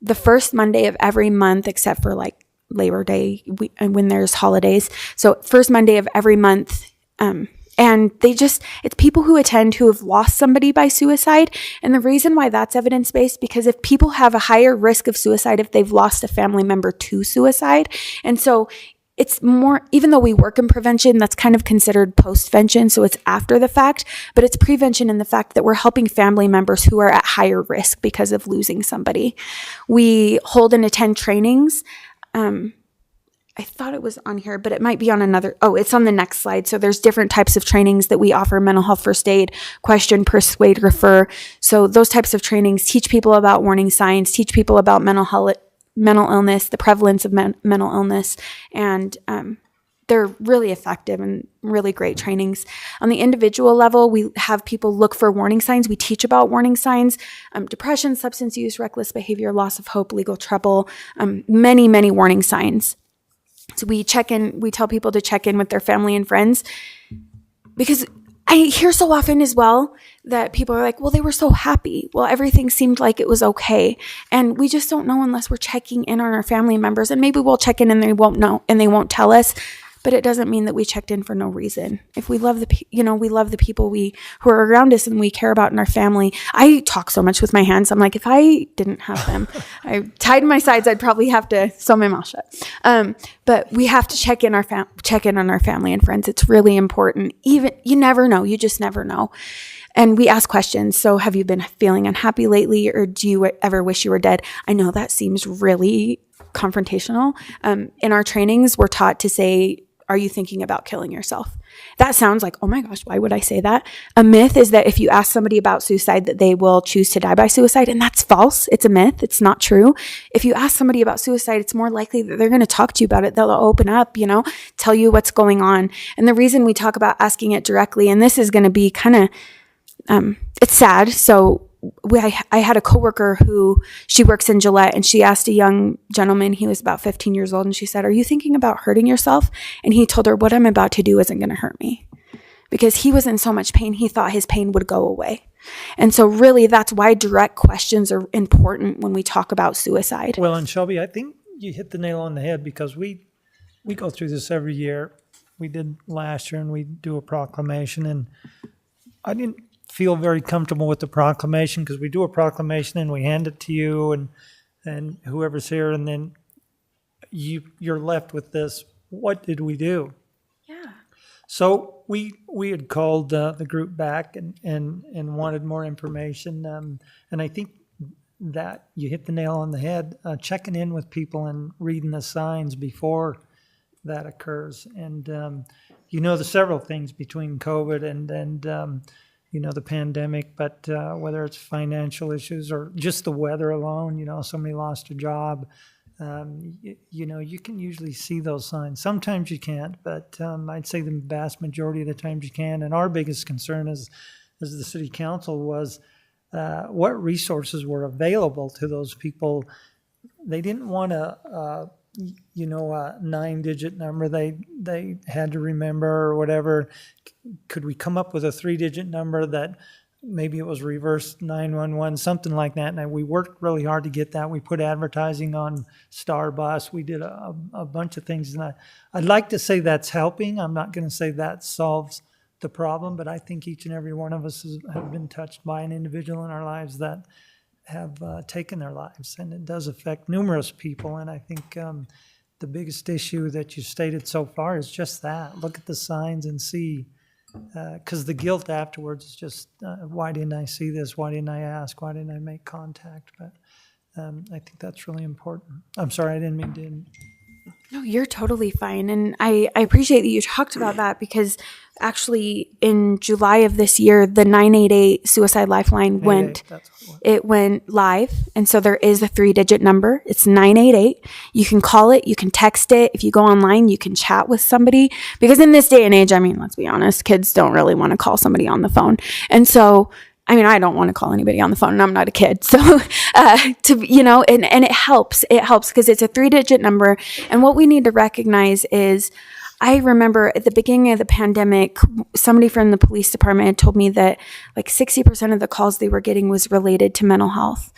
the first Monday of every month, except for like Labor Day and when there's holidays. So first Monday of every month. And it's people who attend who have lost somebody by suicide. And the reason why that's evidence-based, because if people have a higher risk of suicide if they've lost a family member to suicide. And so it's more, even though we work in prevention, that's kind of considered postvention. So it's after the fact, but it's prevention in the fact that we're helping family members who are at higher risk because of losing somebody. We hold and attend trainings. I thought it was on here, but it might be on another. Oh, it's on the next slide. So there's different types of trainings that we offer: mental health first aid, question, persuade, refer. So those types of trainings teach people about warning signs, teach people about mental illness, the prevalence of mental illness, and they're really effective and really great trainings. On the individual level, we have people look for warning signs. We teach about warning signs: depression, substance use, reckless behavior, loss of hope, legal trouble, many, many warning signs. So we tell people to check in with their family and friends, because I hear so often as well that people are like, well, they were so happy. Well, everything seemed like it was okay. And we just don't know unless we're checking in on our family members. And maybe we'll check in and they won't know and they won't tell us. But it doesn't mean that we checked in for no reason. If we love we love the people who are around us and we care about in our family. I talk so much with my hands. I'm like, if I didn't have them, I tied my sides, I'd probably have to sew my mouth shut. But we have to check in on our family and friends. It's really important. Even you never know. You just never know. And we ask questions. So have you been feeling unhappy lately, or do you ever wish you were dead? I know that seems really confrontational. In our trainings, we're taught to say, are you thinking about killing yourself? That sounds like, oh my gosh, why would I say that? A myth is that if you ask somebody about suicide, that they will choose to die by suicide. And that's false. It's a myth. It's not true. If you ask somebody about suicide, it's more likely that they're going to talk to you about it. They'll open up, tell you what's going on. And the reason we talk about asking it directly, and this is going to be kind of, it's sad. So I had a coworker who, she works in Gillette, and she asked a young gentleman, he was about 15 years old, and she said, are you thinking about hurting yourself? And he told her, what I'm about to do isn't going to hurt me. Because he was in so much pain, he thought his pain would go away. And so really that's why direct questions are important when we talk about suicide. Well, and Shelby, I think you hit the nail on the head, because we go through this every year. We did last year, and we do a proclamation, and I didn't feel very comfortable with the proclamation, because we do a proclamation and we hand it to you and whoever's here, and then you're left with this, what did we do? Yeah. So we had called the group back and wanted more information, and I think that you hit the nail on the head, checking in with people and reading the signs before that occurs. And the several things between COVID and the pandemic, but whether it's financial issues or just the weather alone, somebody lost a job, you can usually see those signs. Sometimes you can't, but I'd say the vast majority of the times you can. And our biggest concern as the city council was what resources were available to those people. They didn't want a 9-digit number they had to remember or whatever. Could we come up with a 3-digit number that maybe it was reverse 911, something like that? And we worked really hard to get that. We put advertising on Starbus. We did a bunch of things. And I'd like to say that's helping. I'm not going to say that solves the problem, but I think each and every one of us have been touched by an individual in our lives that have taken their lives, and it does affect numerous people. And I think the biggest issue that you stated so far is just that. Look at the signs and see, because the guilt afterwards is just, why didn't I see this? Why didn't I ask? Why didn't I make contact? But I think that's really important. I'm sorry, I didn't mean to. No, you're totally fine. And I appreciate that you talked about that, because actually in July of this year, the 988 Suicide Lifeline went live. And so there is a 3-digit number. It's 988. You can call it, you can text it. If you go online, you can chat with somebody, because in this day and age, I mean, let's be honest, kids don't really want to call somebody on the phone. And so I don't want to call anybody on the phone, and I'm not a kid. So, and it helps. It helps because it's a 3-digit number. And what we need to recognize is, I remember at the beginning of the pandemic, somebody from the police department had told me that like 60% of the calls they were getting was related to mental health.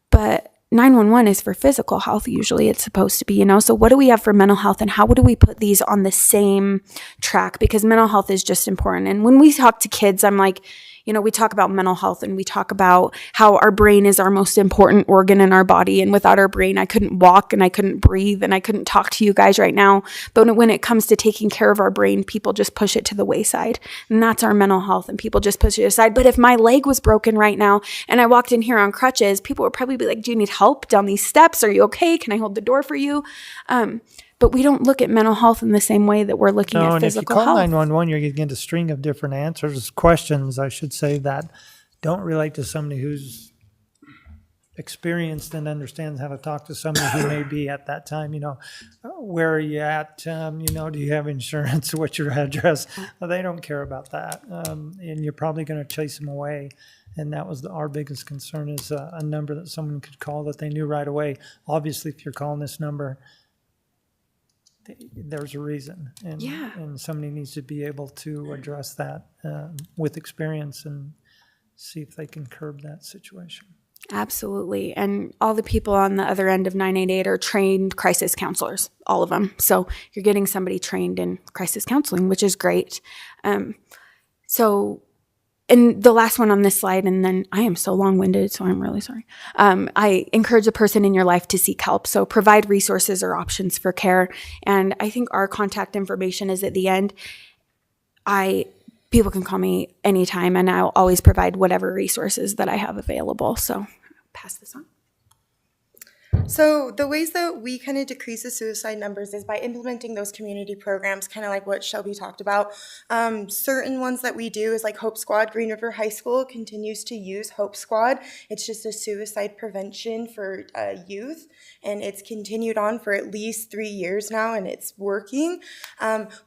But 911 is for physical health. Usually it's supposed to be, so what do we have for mental health, and how do we put these on the same track? Because mental health is just important. And when we talk to kids, I'm like, we talk about mental health, and we talk about how our brain is our most important organ in our body. And without our brain, I couldn't walk, and I couldn't breathe, and I couldn't talk to you guys right now. But when it comes to taking care of our brain, people just push it to the wayside. And that's our mental health, and people just push it aside. But if my leg was broken right now and I walked in here on crutches, people would probably be like, do you need help down these steps? Are you okay? Can I hold the door for you? But we don't look at mental health in the same way that we're looking at physical health. No, and if you call 911, you're going to get a string of different questions, I should say, that don't relate to somebody who's experienced and understands how to talk to somebody who may be at that time, where are you at? Do you have insurance? What's your address? They don't care about that. And you're probably going to chase them away. And that was our biggest concern, is a number that someone could call that they knew right away. Obviously, if you're calling this number, there's a reason, and somebody needs to be able to address that with experience and see if they can curb that situation. Absolutely. And all the people on the other end of 988 are trained crisis counselors, all of them. So you're getting somebody trained in crisis counseling, which is great. And the last one on this slide, and then I am so long-winded, so I'm really sorry. I encourage a person in your life to seek help. So provide resources or options for care. And I think our contact information is at the end. People can call me anytime, and I'll always provide whatever resources that I have available. So pass this on. So the ways that we kind of decrease the suicide numbers is by implementing those community programs, kind of like what Shelby talked about. Certain ones that we do is like Hope Squad. Green River High School continues to use Hope Squad. It's just a suicide prevention for youth, and it's continued on for at least 3 years now, and it's working.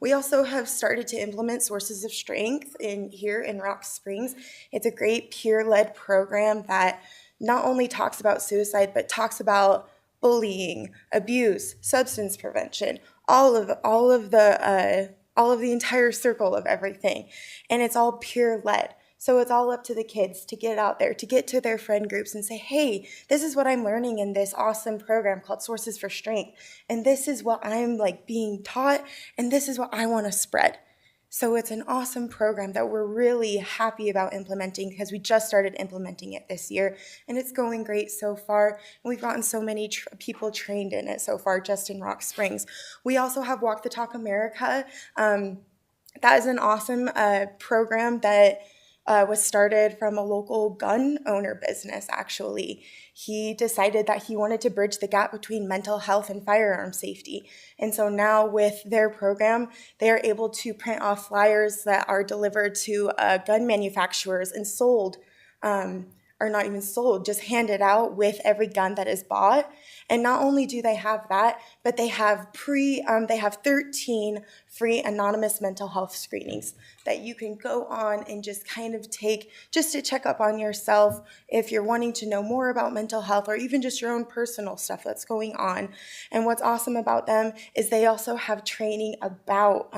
We also have started to implement Sources of Strength here in Rock Springs. It's a great peer-led program that not only talks about suicide, but talks about bullying, abuse, substance prevention, all of the entire circle of everything. And it's all peer-led. So it's all up to the kids to get out there, to get to their friend groups and say, hey, this is what I'm learning in this awesome program called Sources for Strength. And this is what I'm being taught, and this is what I want to spread. So it's an awesome program that we're really happy about implementing, because we just started implementing it this year, and it's going great so far. And we've gotten so many people trained in it so far just in Rock Springs. We also have Walk the Talk America. That is an awesome program that was started from a local gun owner business, actually. He decided that he wanted to bridge the gap between mental health and firearm safety. And so now with their program, they are able to print off flyers that are delivered to gun manufacturers and sold, or not even sold, just handed out with every gun that is bought. And not only do they have that, but they have 13 free anonymous mental health screenings that you can go on and just kind of take just to check up on yourself if you're wanting to know more about mental health or even just your own personal stuff that's going on. And what's awesome about them is they also have training about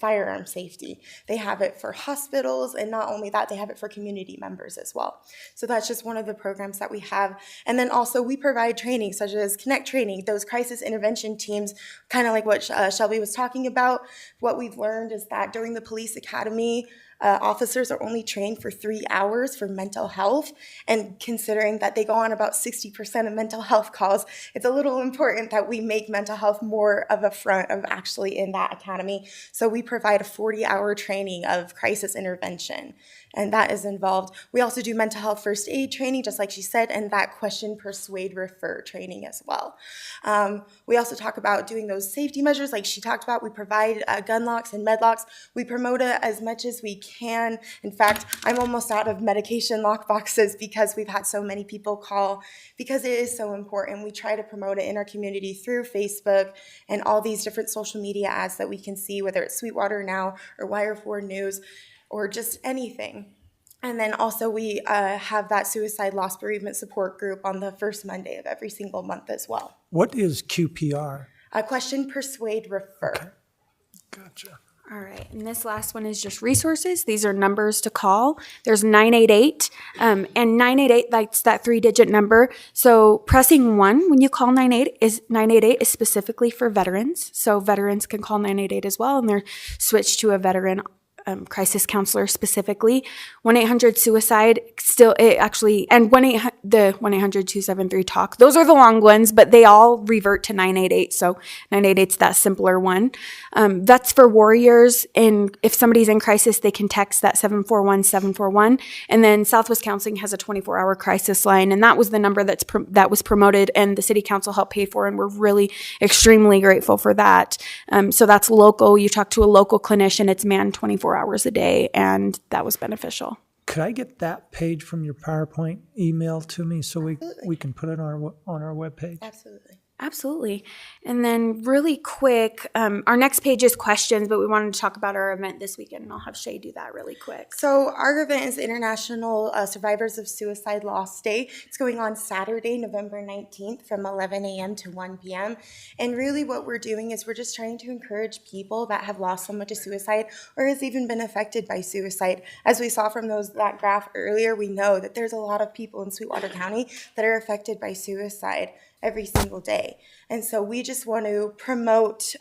firearm safety. They have it for hospitals, and not only that, they have it for community members as well. So that's just one of the programs that we have. And then also we provide training such as Connect training, those crisis intervention teams, kind of like what Shelby was talking about. What we've learned is that during the police academy, officers are only trained for 3 hours for mental health, and considering that they go on about 60% of mental health calls, it's a little important that we make mental health more of a front of actually in that academy. So we provide a 40-hour training of crisis intervention, and that is involved. We also do mental health first aid training, just like she said, and that question, persuade, refer training as well. We also talk about doing those safety measures like she talked about. We provide gun locks and med locks. We promote it as much as we can. In fact, I'm almost out of medication lock boxes because we've had so many people call, because it is so important. We try to promote it in our community through Facebook and all these different social media ads that we can see, whether it's Sweetwater Now or Wire 4 News or just anything. And then also we have that suicide loss bereavement support group on the first Monday of every single month as well. What is QPR? Question, persuade, refer. Okay. Gotcha. All right, and this last one is just resources. These are numbers to call. There's 988, and 988, that's that 3-digit number. So pressing 1 when you call 988 is specifically for veterans. So veterans can call 988 as well, and they're switched to a veteran crisis counselor specifically. 1-800-SUICIDE still, it actually, and the 1-800-273-TALK. Those are the long ones, but they all revert to 988. So 988's that simpler one. That's for warriors. And if somebody's in crisis, they can text that 741-741. And then Southwest Counseling has a 24-hour crisis line. And that was the number that was promoted and the city council helped pay for. And we're really extremely grateful for that. So that's local. You talk to a local clinician, it's manned 24 hours a day, and that was beneficial. Could I get that page from your PowerPoint email to me so we can put it on our webpage? Absolutely. Absolutely. And then really quick, our next page is questions, but we wanted to talk about our event this weekend, and I'll have Shay do that really quick. So our event is International Survivors of Suicide Loss Day. It's going on Saturday, November 19th from 11 a.m. to 1 p.m. And really what we're doing is we're just trying to encourage people that have lost someone to suicide or has even been affected by suicide. As we saw from that graph earlier, we know that there's a lot of people in Sweetwater County that are affected by suicide every single day. And so we just want to promote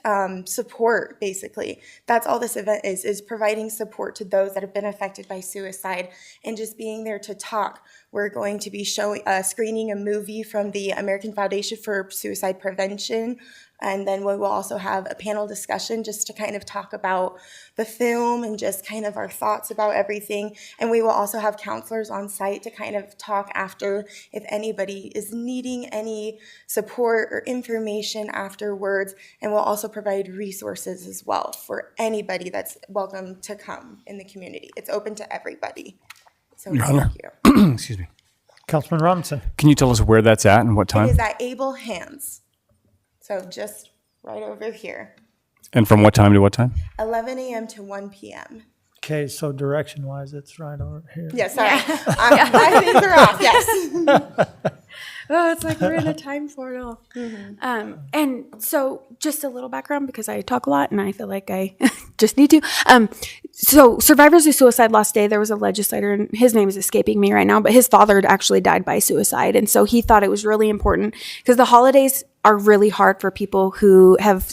support, basically. That's all this event is providing support to those that have been affected by suicide and just being there to talk. We're going to be screening a movie from the American Foundation for Suicide Prevention. And then we will also have a panel discussion just to kind of talk about the film and just kind of our thoughts about everything. And we will also have counselors on site to kind of talk after if anybody is needing any support or information afterwards. And we'll also provide resources as well for anybody that's welcome to come in the community. It's open to everybody. So Your thank Honor. you. Excuse me. Councilman Robinson. Can you tell us where that's at and what It time? is at Able Hands. So just right over here. And from what time to what time? 11 a.m. to 1 p.m. Okay, so direction-wise, it's right over here. Yes, sorry. My things are off, yes. Oh, it's like we're in a time portal. And so just a little background because I talk a lot and I feel like I just need to. So Survivors of Suicide Loss Day, there was a legislator, and his name is escaping me right now, but his father had actually died by suicide. And so he thought it was really important because the holidays are really hard for people who have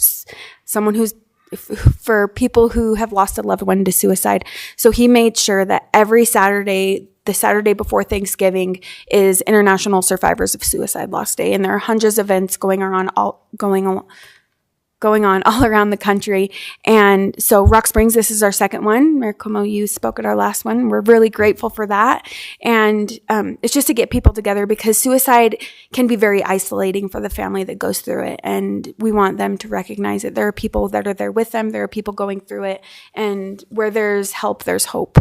for people who have lost a loved one to suicide. So he made sure that every Saturday, the Saturday before Thanksgiving, is International Survivors of Suicide Loss Day. And there are hundreds of events going on going on all around the country. And so Rock Springs, this is our second one. Mayor Como, you spoke at our last one. We're really grateful for that. And it's just to get people together, because suicide can be very isolating for the family that goes through it. And we want them to recognize that there are people that are there with them. There are people going through it. And where there's help, there's hope.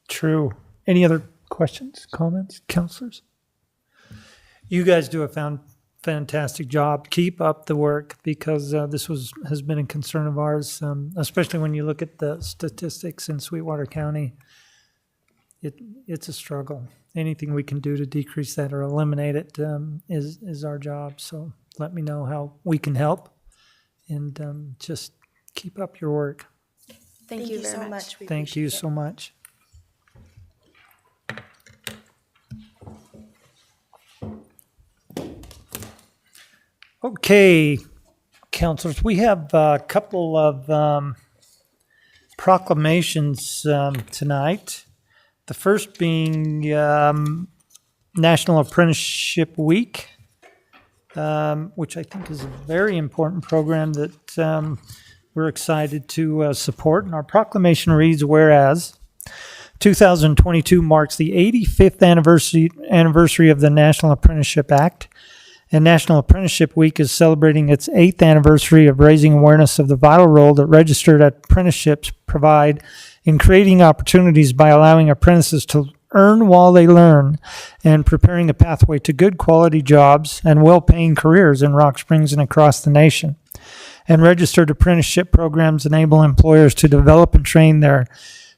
True. Any other questions, comments, counselors? You guys do a fantastic job. Keep up the work, because this has been a concern of ours, especially when you look at the statistics in Sweetwater County. It's a struggle. Anything we can do to decrease that or eliminate it is our job. So let me know how we can help, and just keep up your work. Thank you very so much. much. We Thank you appreciate it. so much. Okay, counselors, we have a couple of proclamations tonight. The first being National Apprenticeship Week, which I think is a very important program that we're excited to support. And our proclamation reads, whereas 2022 marks the 85th anniversary of the National Apprenticeship Act, and National Apprenticeship Week is celebrating its 8th anniversary of raising awareness of the vital role that registered apprenticeships provide in creating opportunities by allowing apprentices to earn while they learn and preparing a pathway to good quality jobs and well-paying careers in Rock Springs and across the nation. And registered apprenticeship programs enable employers to develop and train their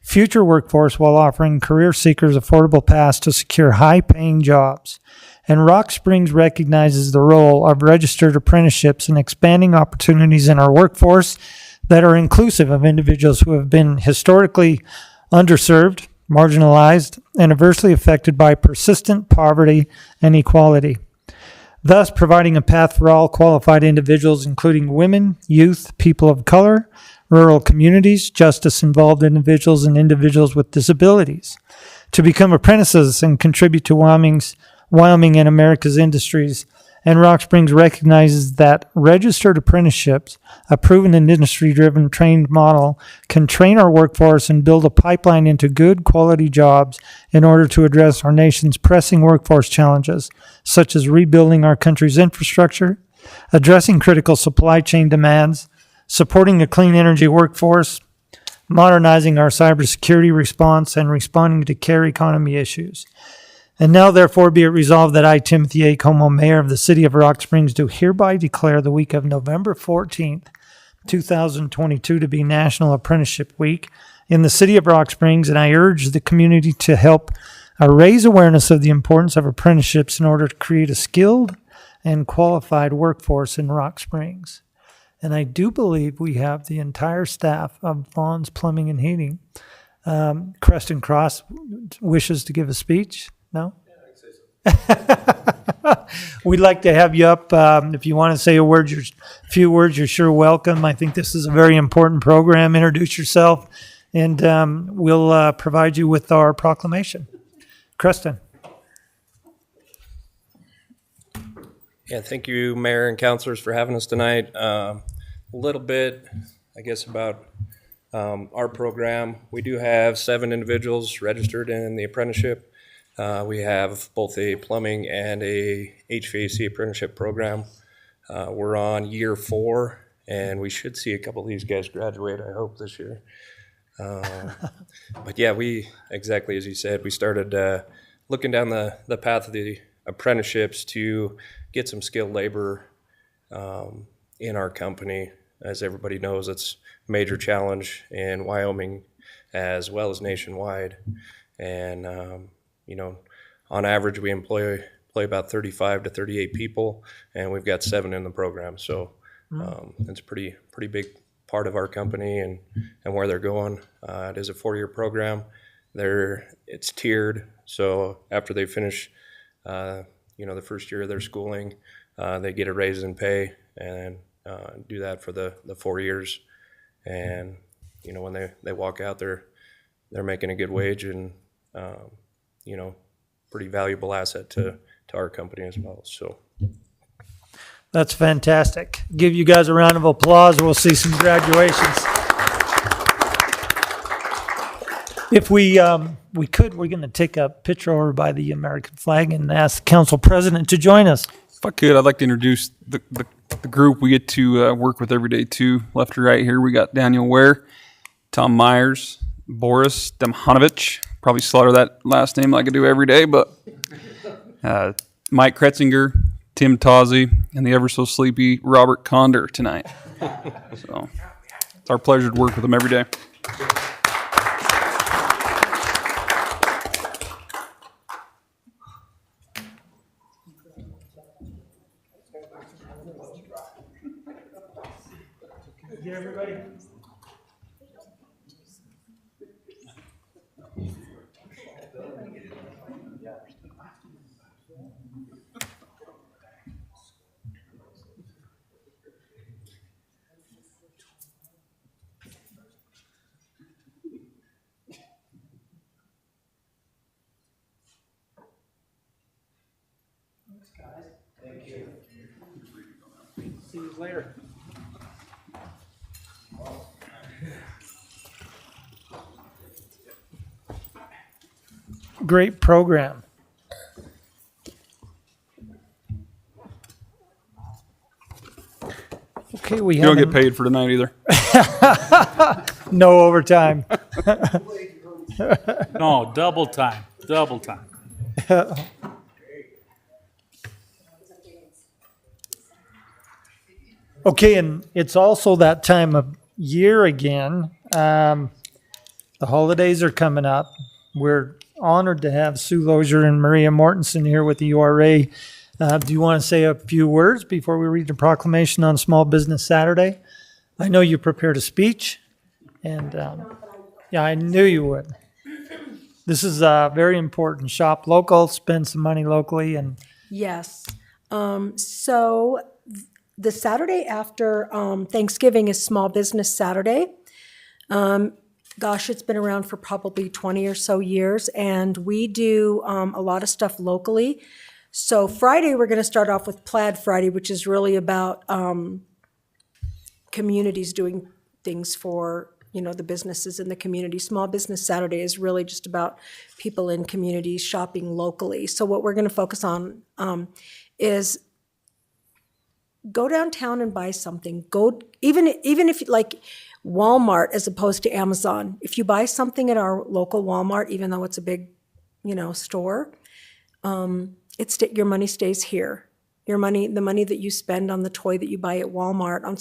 future workforce while offering career seekers affordable paths to secure high-paying jobs. And Rock Springs recognizes the role of registered apprenticeships in expanding opportunities in our workforce that are inclusive of individuals who have been historically underserved, marginalized, and adversely affected by persistent poverty and inequality, thus providing a path for all qualified individuals, including women, youth, people of color, rural communities, justice-involved individuals, and individuals with disabilities, to become apprentices and contribute to Wyoming and America's industries. And Rock Springs recognizes that registered apprenticeships, a proven and industry-driven trained model, can train our workforce and build a pipeline into good quality jobs in order to address our nation's pressing workforce challenges, such as rebuilding our country's infrastructure, addressing critical supply chain demands, supporting a clean energy workforce, modernizing our cybersecurity response, and responding to care economy issues. And now, therefore, be it resolved that I, Timothy A. Como, Mayor of the City of Rock Springs, do hereby declare the week of November 14th, 2022 to be National Apprenticeship Week in the City of Rock Springs, and I urge the community to help raise awareness of the importance of apprenticeships in order to create a skilled and qualified workforce in Rock Springs. And I do believe we have the entire staff of Vaughn's Plumbing and Heating. Creston Cross wishes to give a speech. No? We'd like to have you up. If you want to say a few words, you're sure welcome. I think this is a very important program. Introduce yourself, and we'll provide you with our proclamation. Creston. Yeah, thank you, Mayor and councilors, for having us tonight. A little bit, I guess, about our program. We do have 7 individuals registered in the apprenticeship. We have both a plumbing and a HVAC apprenticeship program. We're on year 4, and we should see a couple of these guys graduate, I hope, this year. But yeah, we, exactly as you said, we started looking down the path of the apprenticeships to get some skilled labor in our company. As everybody knows, it's a major challenge in Wyoming as well as nationwide. And on average, we employ about 35 to 38 people, and we've got 7 in the program. So it's a pretty big part of our company and where they're going. It is a 4-year program. It's tiered. So after they finish, the first year of their schooling, they get a raise in pay and do that for the 4 years. And when they walk out, they're making a good wage and pretty valuable asset to our company as well. So That's fantastic. Give you guys a round of applause. We'll see some graduations. If we could, we're going to take a picture over by the American flag and ask the council president to join us. If I could, I'd like to introduce the group we get to work with every day too. Left to right here, we got Daniel Ware, Tom Myers, Boris Demhanovich. Probably slaughter that last name like I do every day, but Mike Kretzinger, Tim Tozzi, and the ever so sleepy Robert Conder tonight. So it's our pleasure to work with them every day. Everybody. Thanks, guys. Thank you. See you later. Great program. Okay, we You don't have get paid for tonight either. no overtime. No, double time, double time. Okay, and it's also that time of year again. The holidays are coming up. We're honored to have Sue Lozier and Maria Mortensen here with the URA. Do you want to say a few words before we read the proclamation on Small Business Saturday? I know you prepared a speech, and yeah, I knew you would. This is very important. Shop local, spend some money locally, and Yes. So the Saturday after Thanksgiving is Small Business Saturday. Gosh, it's been around for probably 20 or so years, and we do a lot of stuff locally. So Friday, we're going to start off with Plaid Friday, which is really about communities doing things for, you know, the businesses in the community. Small Business Saturday is really just about people in communities shopping locally. So what we're going to focus on is go downtown and buy something. Go even if like Walmart as opposed to Amazon. If you buy something at our local Walmart, even though it's a big, you know, store, your money stays here. The money that you spend on the toy that you buy at Walmart on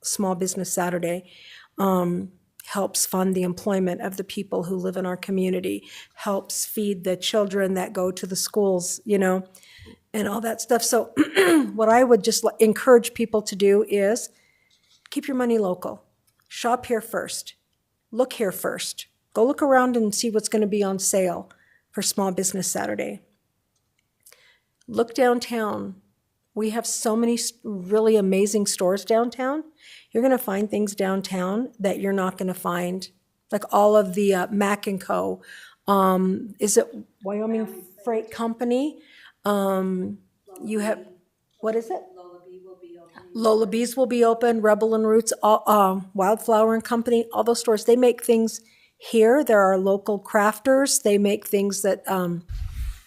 Small Business Saturday helps fund the employment of the people who live in our community, helps feed the children that go to the schools, you know, and all that stuff. So what I would just encourage people to do is keep your money local. Shop here first. Look here first. Go look around and see what's going to be on sale for Small Business Saturday. Look downtown. We have so many really amazing stores downtown. You're going to find things downtown that you're not going to find, like all of the Mac & Co. Is it Wyoming Freight Company? You have, what is it? Lola Bees will be open, Rebel and Roots, Wildflower and Company, all those stores, they make things here. There are local crafters. They make things that,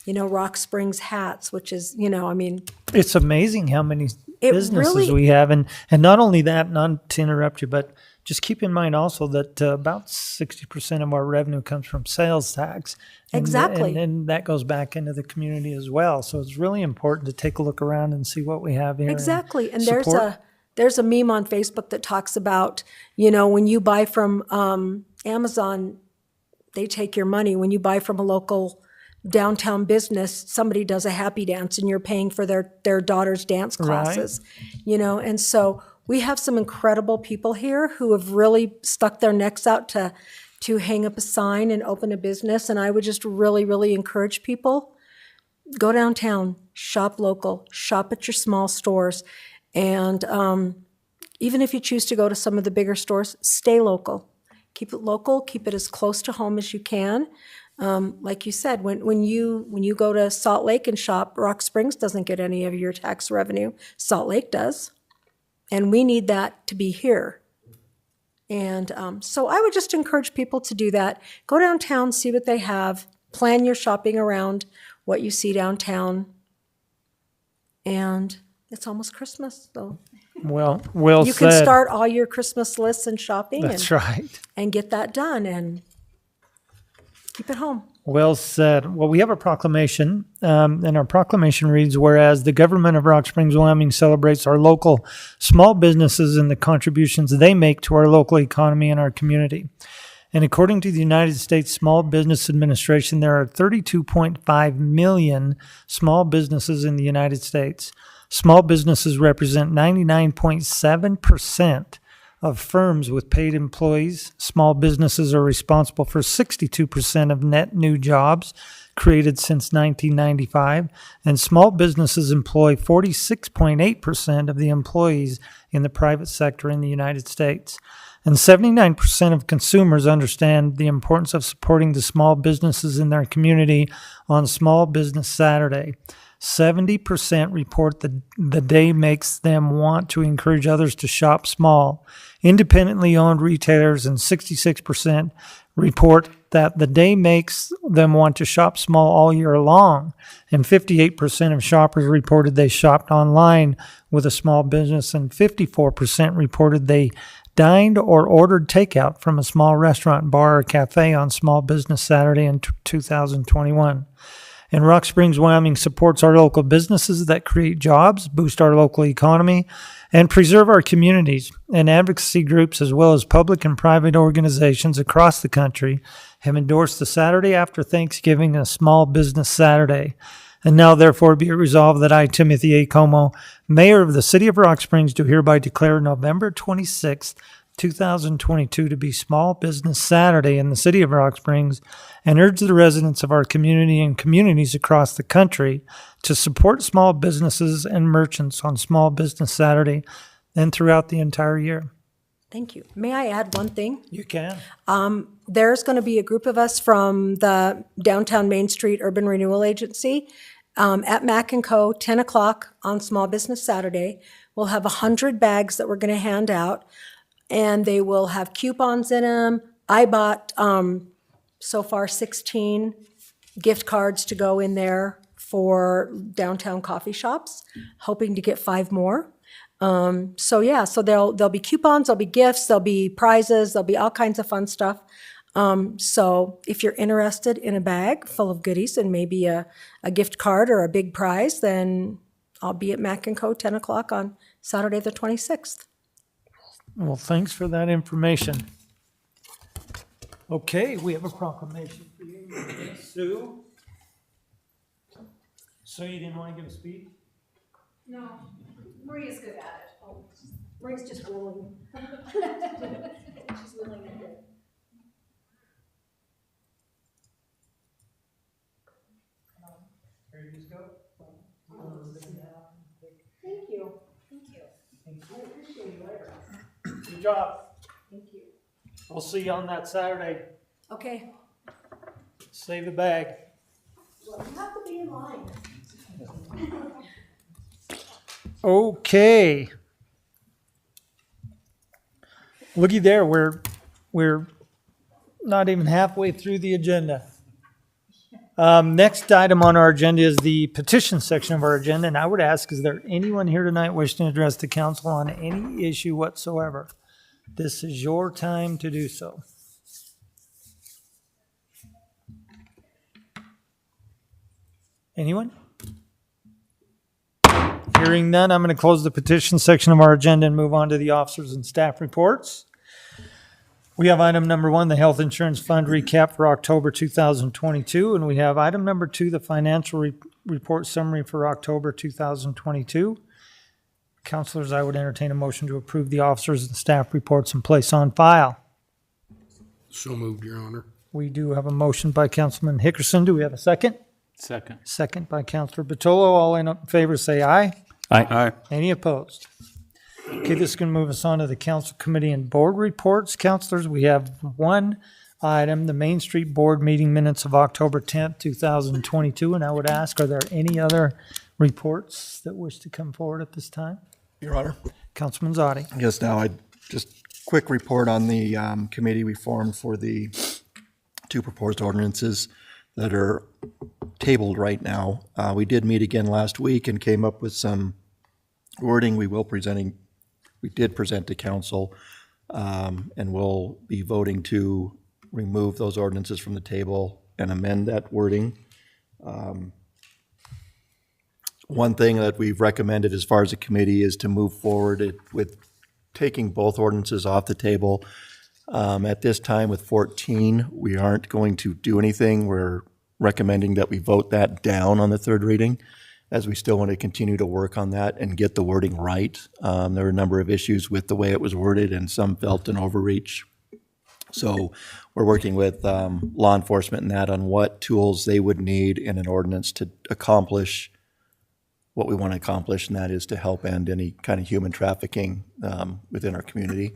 you know, Rock Springs hats, which is, you know, I mean. it's amazing how many businesses really- we have. And not only that, not to interrupt you, but just keep in mind also that about 60% of our revenue comes from sales tax. Exactly. And that goes back into the community as well. So it's really important to take a look around and see what we have here. Exactly, and support. there's a meme on Facebook that talks about, you know, when you buy from Amazon, they take your money. When you buy from a local downtown business, somebody does a happy dance and you're paying for their daughter's dance classes, you know, and so we have some incredible people here who have really stuck their necks out to hang up a sign and open a business, and I would just really, really encourage people, go downtown, shop local, shop at your small stores, and even if you choose to go to some of the bigger stores, stay local. Keep it local, keep it as close to home as you can. Like you said, when you go to Salt Lake and shop, Rock Springs doesn't get any of your tax revenue. Salt Lake does. And we need that to be here. And so I would just encourage people to do that. Go downtown, see what they have, plan your shopping around what you see downtown. And it's almost Christmas, so Well you said. can start all your Christmas lists and shopping That's right. and get that done and keep it home. Well said. Well, we have a proclamation, and our proclamation reads, whereas the government of Rock Springs, Wyoming celebrates our local small businesses and the contributions they make to our local economy and our community. And according to the United States Small Business Administration, there are 32.5 million small businesses in the United States. Small businesses represent 99.7% of firms with paid employees. Small businesses are responsible for 62% of net new jobs created since 1995, and small businesses employ 46.8% of the employees in the private sector in the United States. And 79% of consumers understand the importance of supporting the small businesses in their community on Small Business Saturday. 70% report that the day makes them want to encourage others to shop small. Independently owned retailers and 66% report that the day makes them want to shop small all year long. And 58% of shoppers reported they shopped online with a small business, and 54% reported they dined or ordered takeout from a small restaurant, bar, or cafe on Small Business Saturday in 2021. And Rock Springs, Wyoming supports our local businesses that create jobs, boost our local economy, and preserve our communities. And advocacy groups, as well as public and private organizations across the country, have endorsed the Saturday after Thanksgiving as Small Business Saturday. And now, therefore, be it resolved that I, Timothy A. Como, Mayor of the City of Rock Springs, do hereby declare November 26th, 2022 to be Small Business Saturday in the City of Rock Springs, and urge the residents of our community and communities across the country to support small businesses and merchants on Small Business Saturday and throughout the entire year. Thank you. May I add one thing? You can. There's going to be a group of us from the Downtown Main Street Urban Renewal Agency at Mac & Co., 10 o'clock on Small Business Saturday. We'll have 100 bags that we're going to hand out, and they will have coupons in them. I bought so far 16 gift cards to go in there for downtown coffee shops, hoping to get 5 more. So there'll be coupons, there'll be gifts, there'll be prizes, there'll be all kinds of fun stuff. So if you're interested in a bag full of goodies and maybe a gift card or a big prize, then I'll be at Mac & Co. 10 o'clock on Saturday the 26th. Well, thanks for that information. Okay, we have a proclamation for you. Sue? Sue, you didn't want to give a speech? No, Maria's good at it. Oh, Maria's just willing. She's willing to do it. Ready to go? Thank you. Thank you. I appreciate it later. Good job. Thank you. We'll see you on that Saturday. Okay. Save the bag. Well, you have to be in line. Okay. Looky there, we're not even halfway through the agenda. Next item on our agenda is the petition section of our agenda, and I would ask, is there anyone here tonight wishing to address the council on any issue whatsoever? This is your time to do so. Anyone? Hearing none, I'm going to close the petition section of our agenda and move on to the officers and staff reports. We have item number 1, the Health Insurance Fund recap for October 2022, and we have item number 2, the financial report summary for October 2022. Councilors, I would entertain a motion to approve the officers and staff reports and place on file. So moved, Your Honor. We do have a motion by Councilman Hickerson. Do we have a second? Second. Second by Councilor Batolo. All in favor say aye. Aye. Any opposed? Okay, this is going to move us on to the council committee and board reports. Councilors, we have one item, the Main Street Board meeting minutes of October 10th, 2022. And I would ask, are there any other reports that wish to come forward at this time? Your Honor. Councilman Zadi. Yes, now I just quick report on the committee we formed for the two proposed ordinances that are tabled right now. We did meet again last week and came up with some wording we did present to council, and we'll be voting to remove those ordinances from the table and amend that wording. One thing that we've recommended as far as a committee is to move forward with taking both ordinances off the table. At this time with 14, we aren't going to do anything. We're recommending that we vote that down on the third reading, as we still want to continue to work on that and get the wording right. There were a number of issues with the way it was worded, and some felt an overreach. So we're working with law enforcement and that on what tools they would need in an ordinance to accomplish what we want to accomplish, and that is to help end any kind of human trafficking within our community.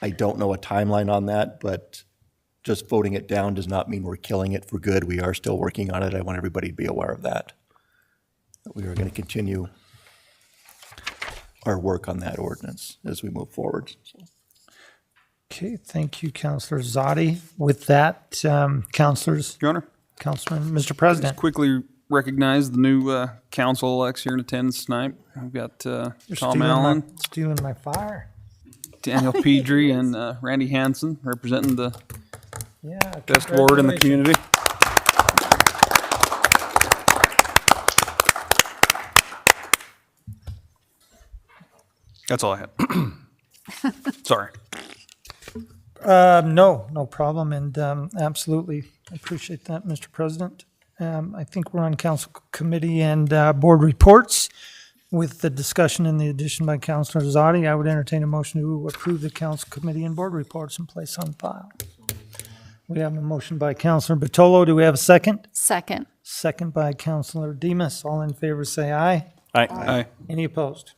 I don't know a timeline on that, but just voting it down does not mean we're killing it for good. We are still working on it. I want everybody to be aware of that. We are going to continue our work on that ordinance as we move forward. Okay, thank you, Councilor Zadi. With that, councilors, Your Honor. Councilman, Mr. President. Just quickly recognize the new council elects here in attendance tonight. We've got Tom Allen, Stealing my fire. Daniel Pedri, and Randy Hansen representing the Yeah. best ward in the community. That's all I had. Sorry. No problem, and absolutely appreciate that, Mr. President. I think we're on council committee and board reports. With the discussion and the addition by Councilor Zadi, I would entertain a motion to approve the council committee and board reports and place on file. We have a motion by Councilor Batolo. Do we have a second? Second. Second by Councilor Demus. All in favor say aye. Aye. Any opposed?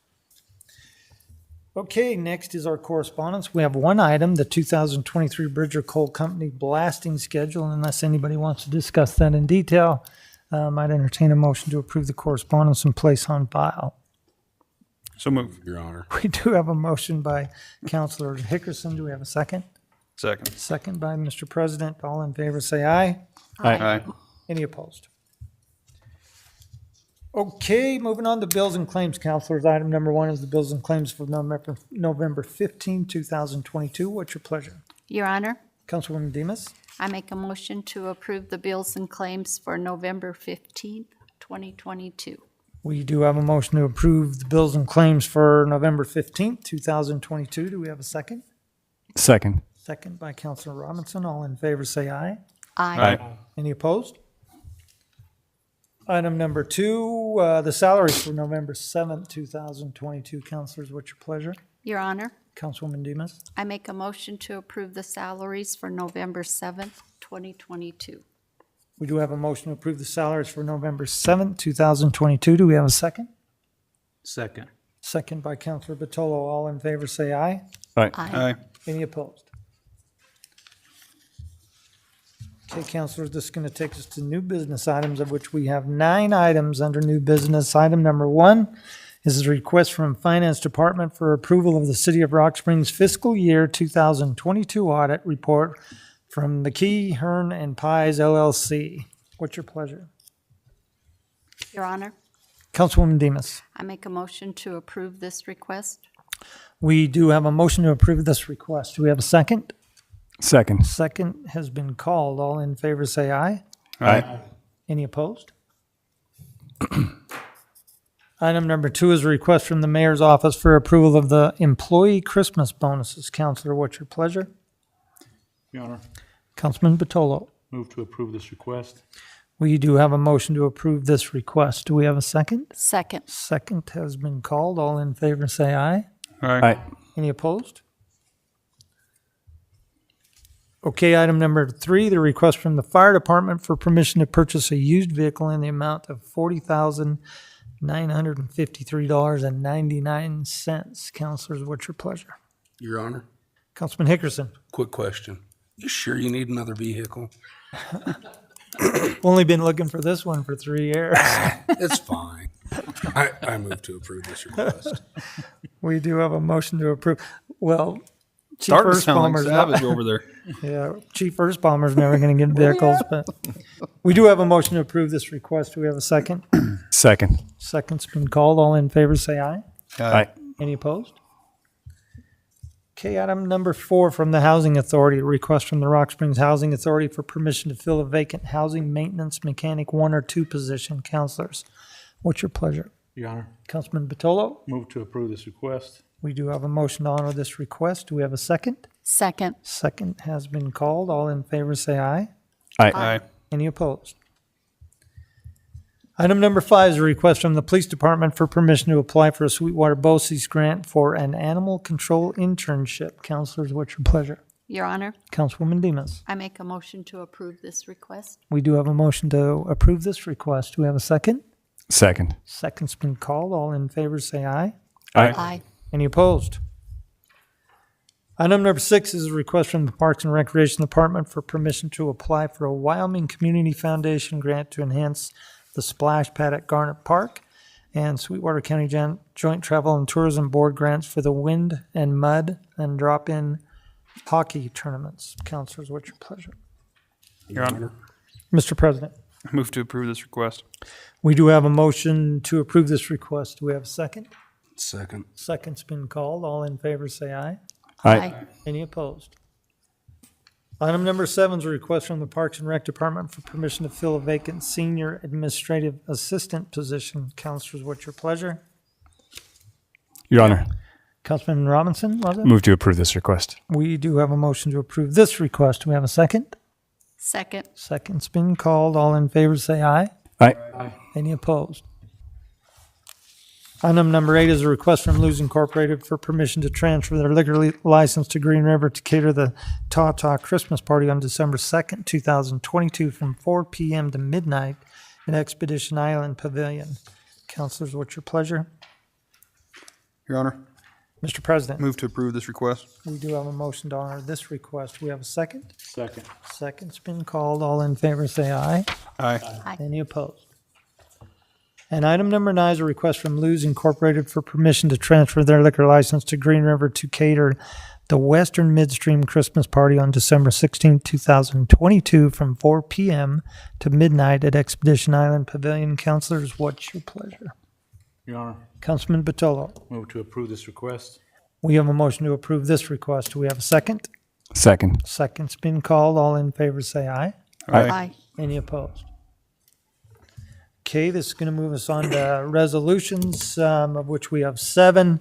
Okay, next is our correspondence. We have one item, the 2023 Bridger Coal Company blasting schedule. Unless anybody wants to discuss that in detail, I'd entertain a motion to approve the correspondence and place on file. So move. Your Honor. We do have a motion by Councilor Hickerson. Do we have a second? Second. Second by Mr. President. All in favor say aye. Aye. Any opposed? Okay, moving on to bills and claims, councilors. Item number one is the bills and claims for November 15, 2022. What's your pleasure? Your Honor, Councilwoman Demus? I make a motion to approve the bills and claims for November 15th, 2022. We do have a motion to approve the bills and claims for November 15th, 2022. Do we have a second? Second. Second by Councilor Robinson. All in favor say aye. Aye. Any opposed? Item number two, the salaries for November 7th, 2022. Councilors, what's your pleasure? Your Honor, Councilwoman Demus? I make a motion to approve the salaries for November 7th, 2022. We do have a motion to approve the salaries for November 7th, 2022. Do we have a second? Second. Second by Councilor Batolo. All in favor say aye. Aye. Any opposed? Okay, councilors, this is going to take us to new business items, of which we have 9 items under new business. Item number 1 is a request from Finance Department for approval of the City of Rock Springs fiscal year 2022 audit report from McKee, Hearn, and Pies LLC. What's your pleasure? Your Honor, Councilwoman Demus. I make a motion to approve this request. We do have a motion to approve this request. Do we have a second? Second. Second has been called. All in favor say aye. Aye. Any opposed? Item number 2 is a request from the mayor's office for approval of the employee Christmas bonuses. Councilor, what's your pleasure? Your Honor, Councilman Batolo. move to approve this request. We do have a motion to approve this request. Do we have a second? Second. Second has been called. All in favor say aye. Aye. Any opposed? Okay, item number 3, the request from the fire department for permission to purchase a used vehicle in the amount of $40,953.99. Councilors, what's your pleasure? Your Honor. Councilman Hickerson. Quick question. You sure you need another vehicle? Only been looking for this one for 3 years. It's fine. I move to approve this request. We do have a motion to approve. Well, Chief Starting to sound like Earthbomber's Savage not- over there. Yeah, Chief Earthbomber's never going to get vehicles, but we do have a motion to approve this request. Do we have a second? Second. Second's been called. All in favor, say aye. Aye. Any opposed? Okay, item number 4 from the Housing Authority, a request from the Rock Springs Housing Authority for permission to fill a vacant housing maintenance mechanic 1 or 2 position. Counselors, what's your pleasure? Your Honor, Councilman Batolo? move to approve this request. We do have a motion to honor this request. Do we have a second? Second. Second has been called. All in favor, say aye. Aye. Any opposed? Item number 5 is a request from the Police Department for permission to apply for a Sweetwater BOCES grant for an animal control internship. Counselors, what's your pleasure? Your Honor, Councilwoman Demus. I make a motion to approve this request. We do have a motion to approve this request. Do we have a second? Second. Second's been called. All in favor, say aye. Aye. Any opposed? Item number 6 is a request from the Parks and Recreation Department for permission to apply for a Wyoming Community Foundation grant to enhance the splash pad at Garnet Park and Sweetwater County Joint Travel and Tourism Board grants for the wind and mud and drop-in hockey tournaments. Counselors, what's your pleasure? Your Honor, Mr. President, I move to approve this request. we do have a motion to approve this request. Do we have a second? Second. Second's been called. All in favor, say aye. Aye. Any opposed? Item number 7 is a request from the Parks and Rec Department for permission to fill a vacant senior administrative assistant position. Counselors, what's your pleasure? Your Honor, Councilman Robinson, was it? move to approve this request. We do have a motion to approve this request. Do we have a second? Second. Second's been called. All in favor, say aye. Aye. Any opposed? Item number 8 is a request from Lou's Incorporated for permission to transfer their liquor license to Green River to cater the Ta Christmas Party on December 2nd, 2022 from 4 p.m. to midnight at Expedition Island Pavilion. Counselors, what's your pleasure? Your Honor, Mr. President, move to approve this request. we do have a motion to honor this request. We have a second? Second. Second's been called. All in favor, say aye. Aye. Any opposed? And item number 9 is a request from Lou's Incorporated for permission to transfer their liquor license to Green River to cater the Western Midstream Christmas Party on December 16, 2022 from 4 p.m. to midnight at Expedition Island Pavilion. Counselors, what's your pleasure? Your Honor, Councilman Batolo. move to approve this request. We have a motion to approve this request. Do we have a second? Second. Second's been called. All in favor, say aye. Aye. Any opposed? Okay, this is going to move us on to resolutions, of which we have 7.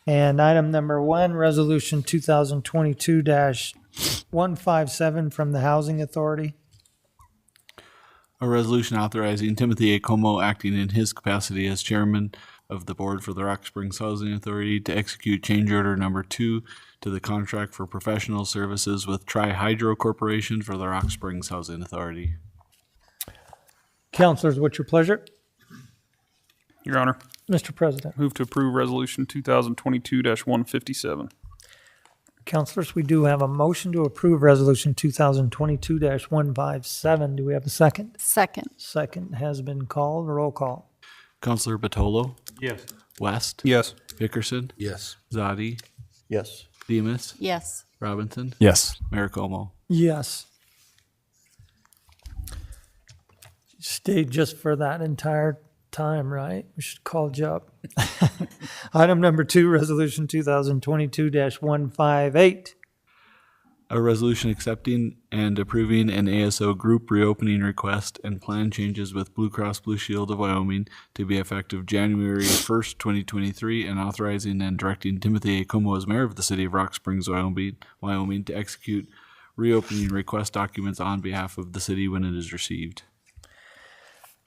And item number 1, Resolution 2022-157 from the Housing Authority. A resolution authorizing Timothy A. Como, acting in his capacity as chairman of the board for the Rock Springs Housing Authority, to execute change order number 2 to the contract for professional services with Tri-Hydro Corporation for the Rock Springs Housing Authority. Counselors, what's your pleasure? Your Honor, Mr. President. move to approve Resolution 2022-157. Counselors, we do have a motion to approve Resolution 2022-157. Do we have a second? Second. Second has been called. Roll call. Counselor Batolo, Yes. West, Yes. Hickerson, Yes. Zadi, Yes. Demus, Yes. Robinson, Yes. Mayor Como. Yes. Stayed just for that entire time, right? We should call you up. Item number 2, Resolution 2022-158. A resolution accepting and approving an ASO group reopening request and plan changes with Blue Cross Blue Shield of Wyoming to be effective January 1st, 2023, and authorizing and directing Timothy A. Como as mayor of the city of Rock Springs, Wyoming, to execute reopening request documents on behalf of the city when it is received.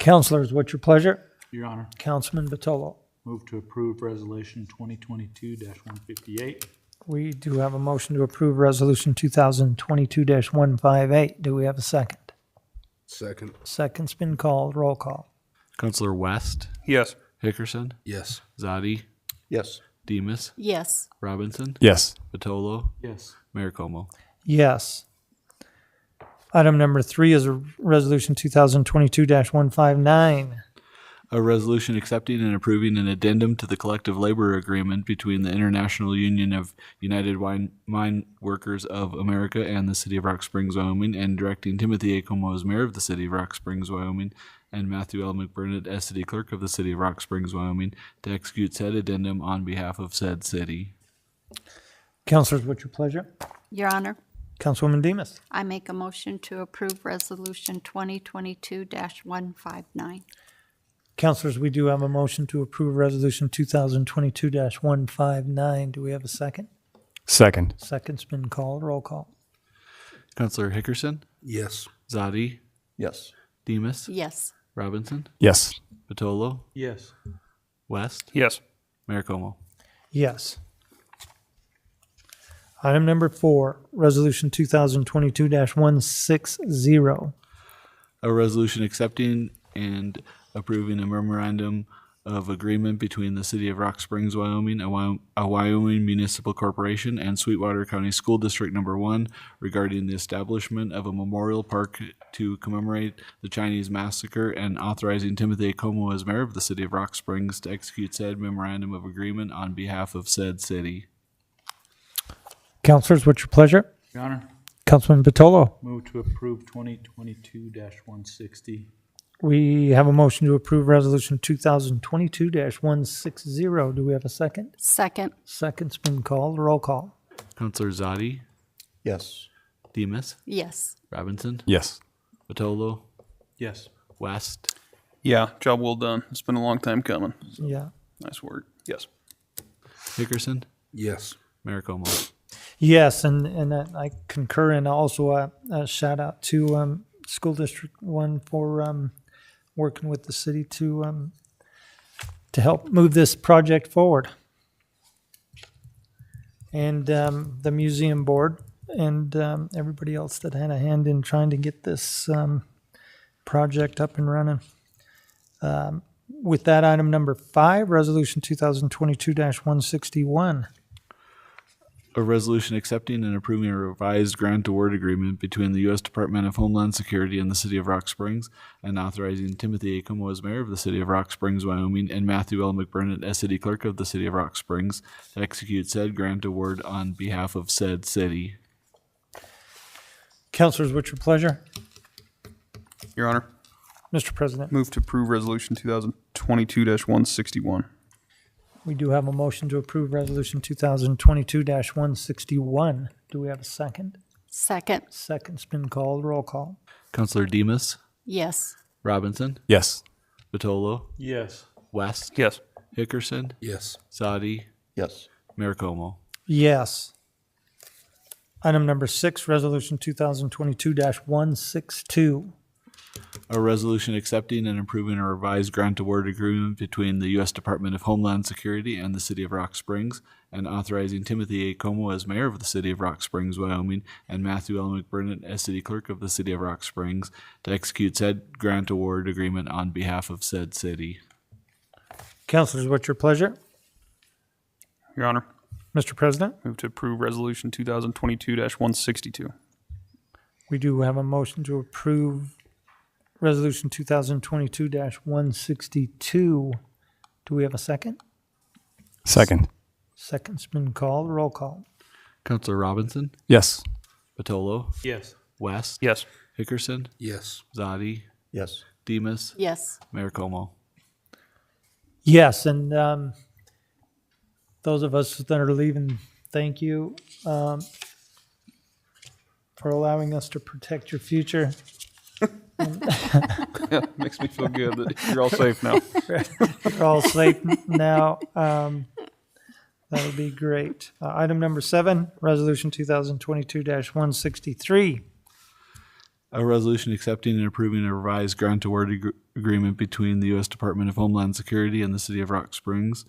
Counselors, what's your pleasure? Your Honor, Councilman Batolo. move to approve Resolution 2022-158. We do have a motion to approve Resolution 2022-158. Do we have a second? Second. Second's been called. Roll call. Counselor West, Yes. Hickerson, Yes. Zadi, Yes. Demus, Yes. Robinson, Yes. Batolo, Yes. Mayor Como. Yes. Item number 3 is a resolution 2022-159. A resolution accepting and approving an addendum to the collective labor agreement between the International Union of United Mine Workers of America and the City of Rock Springs, Wyoming, and directing Timothy A. Como as mayor of the City of Rock Springs, Wyoming, and Matthew L. McBurnett as city clerk of the City of Rock Springs, Wyoming, to execute said addendum on behalf of said city. Councilors, what's your pleasure? Your Honor, Councilwoman Demus. I make a motion to approve Resolution 2022-159. Councilors, we do have a motion to approve Resolution 2022-159. Do we have a second? Second. Second's been called. Roll call. Councilor Hickerson, Yes. Zadi, Yes. Demus, Yes. Robinson, Yes. Patolo, Yes. West, Yes. Mayor Como. Yes. Item number 4, Resolution 2022-160. A resolution accepting and approving a memorandum of agreement between the City of Rock Springs, Wyoming, a Wyoming Municipal Corporation, and Sweetwater County School District Number 1 regarding the establishment of a memorial park to commemorate the Chinese massacre, and authorizing Timothy A. Como as mayor of the City of Rock Springs to execute said memorandum of agreement on behalf of said city. Councilors, what's your pleasure? Your Honor, Councilman Patolo. move to approve 2022-160. We have a motion to approve Resolution 2022-160. Do we have a second? Second. Second's been called. Roll call. Councilor Zadi, Yes. Demus, Yes. Robinson, Yes. Patolo, Yes. West, Yeah, job well done. It's been a long time coming. Yeah. Nice work. Yes. Hickerson, Yes. Mayor Como. Yes, and I concur, and also a shout out to School District 1 for working with the city to help move this project forward. And the museum board and everybody else that had a hand in trying to get this project up and running. With that, item number 5, Resolution 2022-161. A resolution accepting and approving a revised grant award agreement between the U.S. Department of Homeland Security and the City of Rock Springs, and authorizing Timothy A. Como as mayor of the City of Rock Springs, Wyoming, and Matthew L. McBurnett as city clerk of the City of Rock Springs to execute said grant award on behalf of said city. Councilors, what's your pleasure? Your Honor, Mr. President. move to approve Resolution 2022-161. We do have a motion to approve Resolution 2022-161. Do we have a second? Second. Second's been called. Roll call. Councilor Demus, Yes. Robinson, Yes. Patolo, Yes. West, Yes. Hickerson, Yes. Zadi, Yes. Mayor Como. Yes. Item number 6, Resolution 2022-162. A resolution accepting and approving a revised grant award agreement between the U.S. Department of Homeland Security and the City of Rock Springs, and authorizing Timothy A. Como as mayor of the City of Rock Springs, Wyoming, and Matthew L. McBurnett as city clerk of the City of Rock Springs to execute said grant award agreement on behalf of said city. Councilors, what's your pleasure? Your Honor, Mr. President? move to approve Resolution 2022-162. We do have a motion to approve Resolution 2022-162. Do we have a second? Second. Second's been called. Roll call. Councilor Robinson, Yes. Patolo, Yes. West, Yes. Hickerson, Yes. Zadi, Yes. Demus, Yes. Mayor Como. Yes, and those of us that are leaving, thank you for allowing us to protect your future. Yeah, makes me feel good that you're all safe now. You're all safe now. That'll be great. Item number 7, Resolution 2022-163. A resolution accepting and approving a revised grant award agreement between the U.S. Department of Homeland Security and the City of Rock Springs,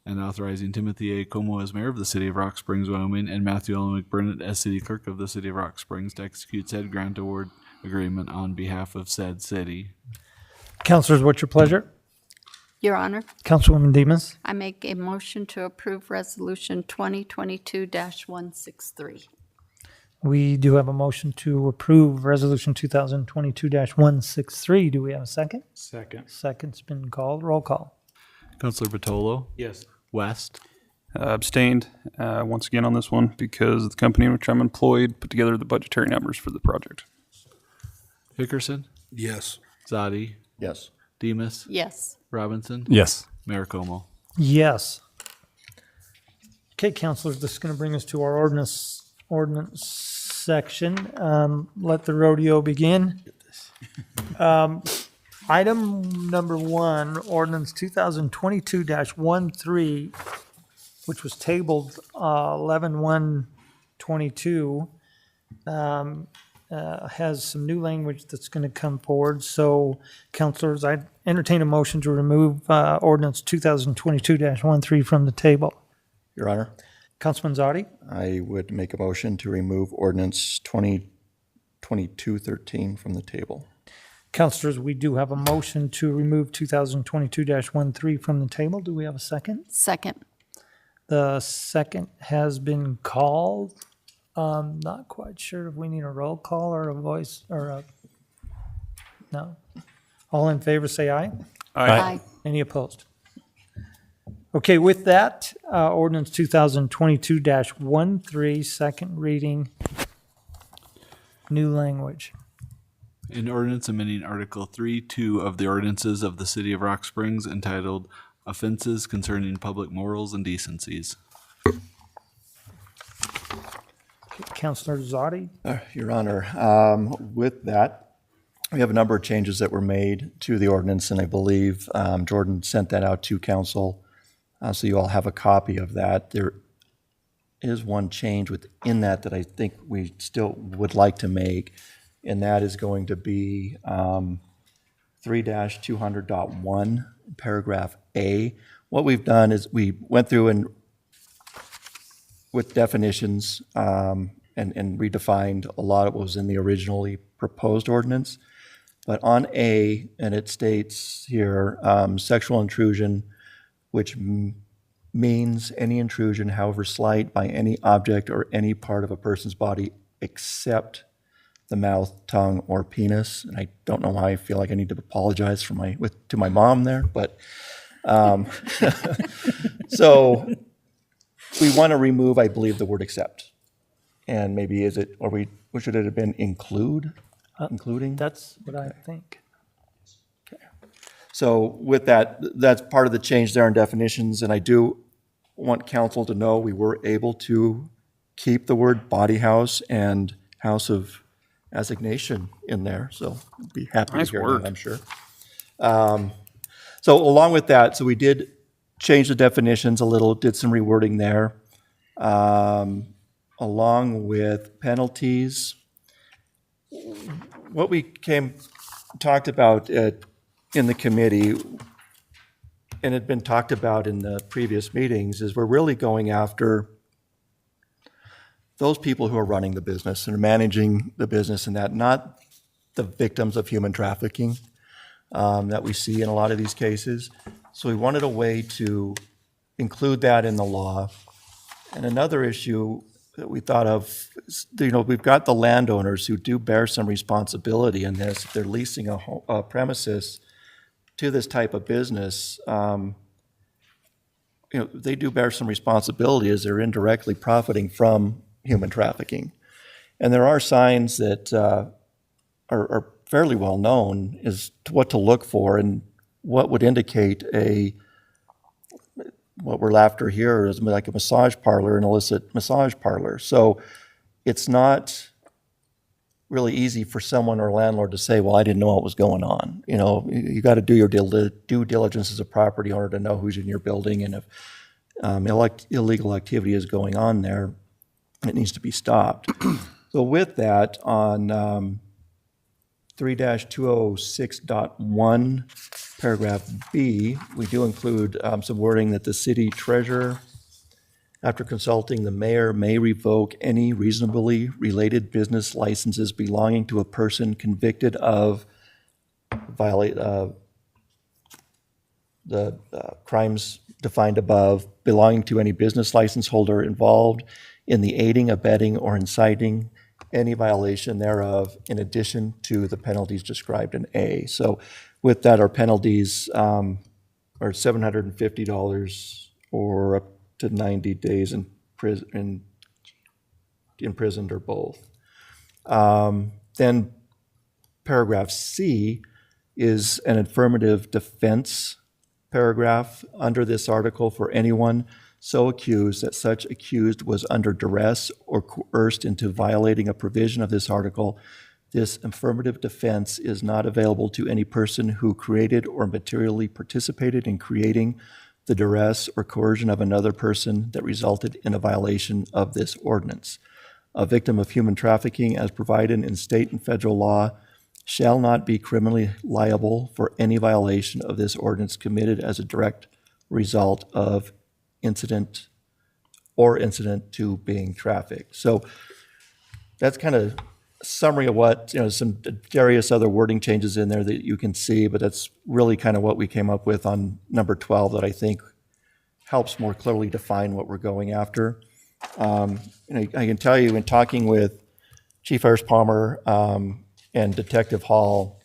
and authorizing Timothy A. Como as mayor of the City of Rock Springs, Wyoming, and Matthew L. McBurnett as city clerk of the City of Rock Springs to execute said grant award agreement on behalf of said city. Councilors, what's your pleasure? Your Honor, Councilwoman Demus. I make a motion to approve Resolution 2022-163. We do have a motion to approve Resolution 2022-163. Do we have a second? Second. Second's been called. Roll call. Counselor Batolo, Yes. West, Abstained, once again on this one because the company in which I'm employed put together the budgetary numbers for the project. Hickerson, Yes. Zadi, Yes. Demus, Yes. Robinson, Yes. Mayor Como. Yes. Okay, counselors, this is going to bring us to our ordinance section. Let the rodeo begin. Item number 1, ordinance 2022-13, which was tabled 11/1/22, has some new language that's going to come forward. So, counselors, I entertain a motion to remove ordinance 2022-13 from the table. Your Honor, Councilman Zadi, I would make a motion to remove ordinance 2022-13 from the table. Councilors, we do have a motion to remove 2022-13 from the table. Do we have a second? Second. The second has been called. Not quite sure if we need a roll call or a voice or a, no. All in favor, say aye. Aye. Any opposed? Okay, with that, ordinance 2022-13, second reading, new language. An ordinance amending Article 3-2 of the ordinances of the City of Rock Springs entitled Offenses Concerning Public Morals and Decencies. Councilor Zadi? Your Honor, with that, we have a number of changes that were made to the ordinance, and I believe Jordan sent that out to council, so you all have a copy of that. There is one change within that that I think we still would like to make, and that is going to be 3-200.1, paragraph A. What we've done is we went through and with definitions and redefined a lot of what was in the originally proposed ordinance. But on A, and it states here, sexual intrusion, which means any intrusion, however slight, by any object or any part of a person's body except the mouth, tongue, or penis. And I don't know why I feel like I need to apologize to my mom there, but so we want to remove, I believe, the word except. And maybe should it have been including? That's what I think. So with that, that's part of the change there in definitions, and I do want council to know we were able to keep the word body house and house of assignation in there, so be happy Nice to hear work. that, I'm sure. So along with that, so we did change the definitions a little, did some rewording there, along with penalties. What we talked about in the committee, and had been talked about in the previous meetings, is we're really going after those people who are running the business and are managing the business, and that, not the victims of human trafficking that we see in a lot of these cases. So we wanted a way to include that in the law. And another issue that we thought of, is, we've got the landowners who do bear some responsibility in this. If they're leasing a premises to this type of business, they do bear some responsibility as they're indirectly profiting from human trafficking. And there are signs that are fairly well known as to what to look for and what would indicate what we're after here is like a massage parlor, an illicit massage parlor. So it's not really easy for someone or a landlord to say, well, I didn't know what was going on. You got to do your due diligence as a property owner to know who's in your building, and if illegal activity is going on there, it needs to be stopped. So with that, on 3-206.1, paragraph B, we do include some wording that the city treasurer, after consulting the mayor, may revoke any reasonably related business licenses belonging to a person convicted of the crimes defined above, belonging to any business license holder involved in the aiding, abetting, or inciting any violation thereof in addition to the penalties described in A. So with that, our penalties are $750 or up to 90 days in prison, imprisoned or both. Then paragraph C is an affirmative defense paragraph under this article for anyone so accused that such accused was under duress or coerced into violating a provision of this article. This affirmative defense is not available to any person who created or materially participated in creating the duress or coercion of another person that resulted in a violation of this ordinance. A victim of human trafficking, as provided in state and federal law, shall not be criminally liable for any violation of this ordinance committed as a direct result of incident to being trafficked. So that's kind of a summary of what, some various other wording changes in there that you can see, but that's really kind of what we came up with on number 12 that I think helps more clearly define what we're going after. I can tell you, in talking with Chief Harris Palmer and Detective Hall,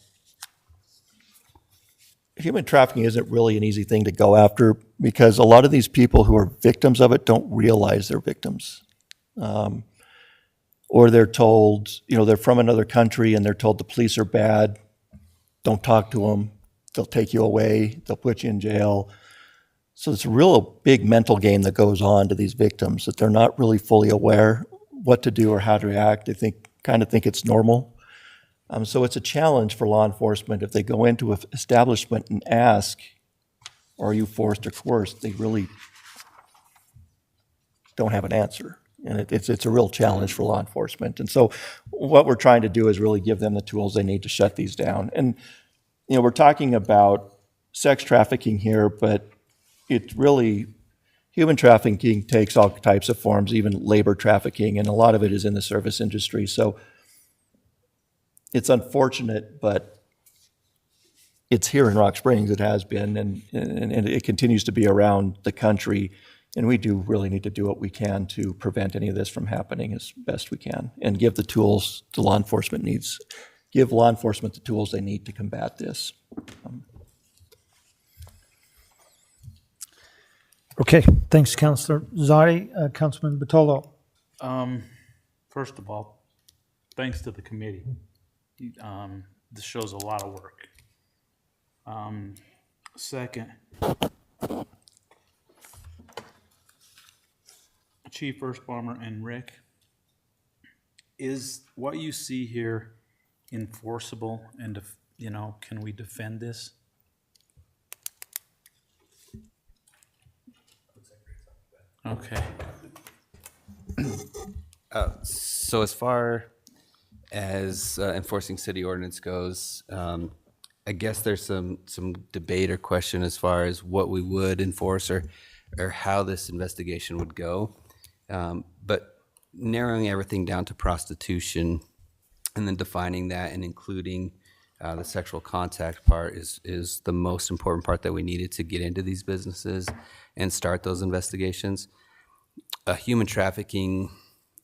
human trafficking isn't really an easy thing to go after because a lot of these people who are victims of it don't realize they're victims. Or they're told, they're from another country and they're told the police are bad, don't talk to them, they'll take you away, they'll put you in jail. So it's a real big mental game that goes on to these victims that they're not really fully aware what to do or how to react. They kind of think it's normal. So it's a challenge for law enforcement if they go into an establishment and ask, are you forced or coerced? They really don't have an answer. And it's a real challenge for law enforcement. And so what we're trying to do is really give them the tools they need to shut these down. And, we're talking about sex trafficking here, but it's really, human trafficking takes all types of forms, even labor trafficking, and a lot of it is in the service industry. So it's unfortunate, but it's here in Rock Springs. It has been, and it continues to be around the country. And we do really need to do what we can to prevent any of this from happening as best we can and give the tools the law enforcement needs. Give law enforcement the tools they need to combat this. Okay, thanks, Councilor Zadi. Councilman Batolo. First of all, thanks to the committee. This shows a lot of work. Second, Chief First Bomber and Rick, is what you see here enforceable and, can we defend this? Okay. So as far as enforcing city ordinance goes, I guess there's some debate or question as far as what we would enforce or how this investigation would go. But narrowing everything down to prostitution and then defining that and including the sexual contact part is the most important part that we needed to get into these businesses and start those investigations. A human trafficking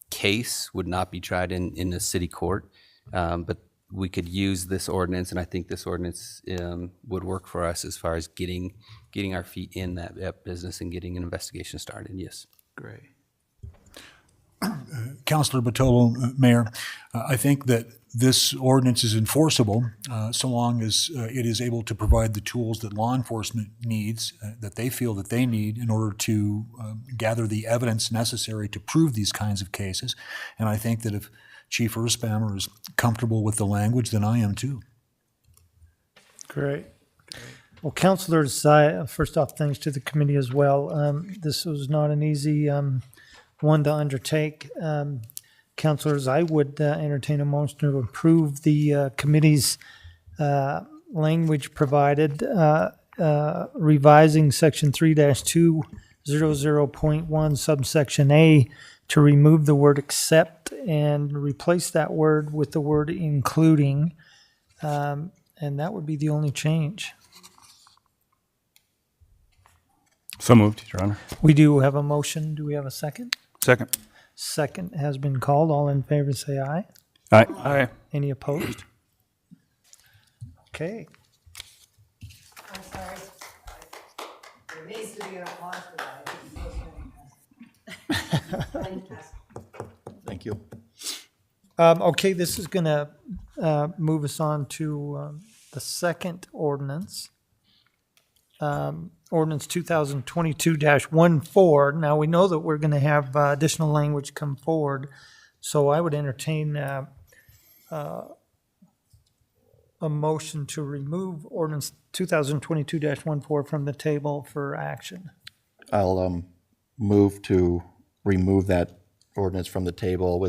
case would not be tried in a city court, but we could use this ordinance, and I think this ordinance would work for us as far as getting our feet in that business and getting an investigation started. Yes. Great. Councilor Batolo, Mayor, I think that this ordinance is enforceable so long as it is able to provide the tools that law enforcement needs, that they feel that they need in order to gather the evidence necessary to prove these kinds of cases. And I think that if Chief Earthspammer is comfortable with the language, then I am too. Great. Well, Councilors, first off, thanks to the committee as well. This was not an easy one to undertake. Councilors, I would entertain a motion to approve the committee's language provided, revising section 3-200.1 subsection A to remove the word except and replace that word with the word including, and that would be the only change. So moved, Your Honor. We do have a motion. Do we have a second? Second. Second has been called. All in favor say aye. Aye. Aye. Any opposed? Okay. I'm sorry. There needs to be an applause for that. Thank you. Okay, this is going to move us on to the second ordinance. Ordinance 2022-14. Now, we know that we're going to have additional language come forward, so I would entertain a motion to remove ordinance 2022-14 from the table for action. I'll move to remove that ordinance from the table.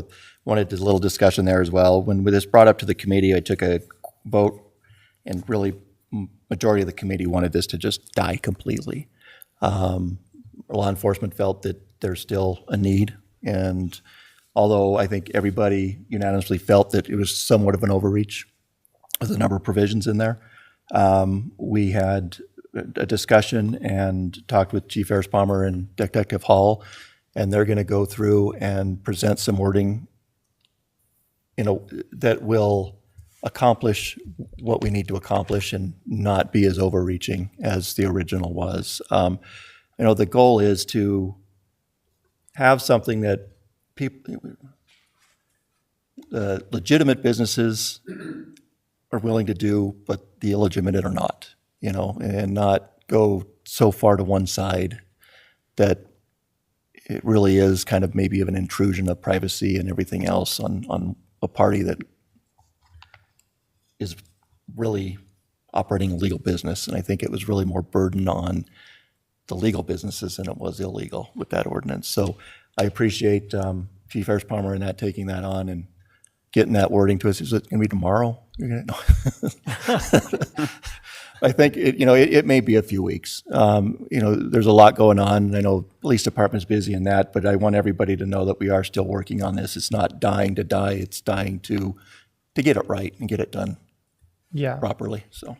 Wanted a little discussion there as well. When this brought up to the committee, I took a vote, and really majority of the committee wanted this to just die completely. Law enforcement felt that there's still a need, and although I think everybody unanimously felt that it was somewhat of an overreach with a number of provisions in there, we had a discussion and talked with Chief Harris Palmer and Detective Hall, and they're going to go through and present some wording, that will accomplish what we need to accomplish and not be as overreaching as the original was. The goal is to have something that legitimate businesses are willing to do, but the illegitimate are not, and not go so far to one side that it really is kind of maybe of an intrusion of privacy and everything else on a party that is really operating a legal business. And I think it was really more burden on the legal businesses than it was illegal with that ordinance. So I appreciate Chief Harris Palmer and that taking that on and getting that wording to us. Is it going to be tomorrow? No. I think it may be a few weeks. There's a lot going on. I know police department's busy in that, but I want everybody to know that we are still working on this. It's not dying to die. It's dying to get it right and get it done properly. So,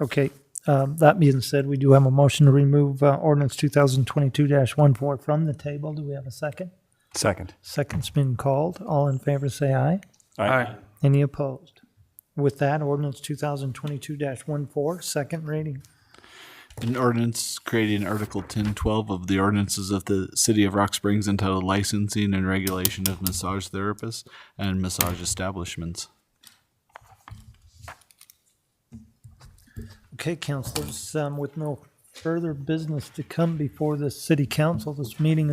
okay. That being said, we do have a motion to remove ordinance 2022-14 from the table. Do we have a second? Second. Second's been called. All in favor say aye. Aye. Any opposed? With that, ordinance 2022-14, second reading. An ordinance creating Article 1012 of the ordinances of the City of Rock Springs entitled Licensing and Regulation of Massage Therapists and Massage Establishments. Okay, councilors, with no further business to come before the city council, this meeting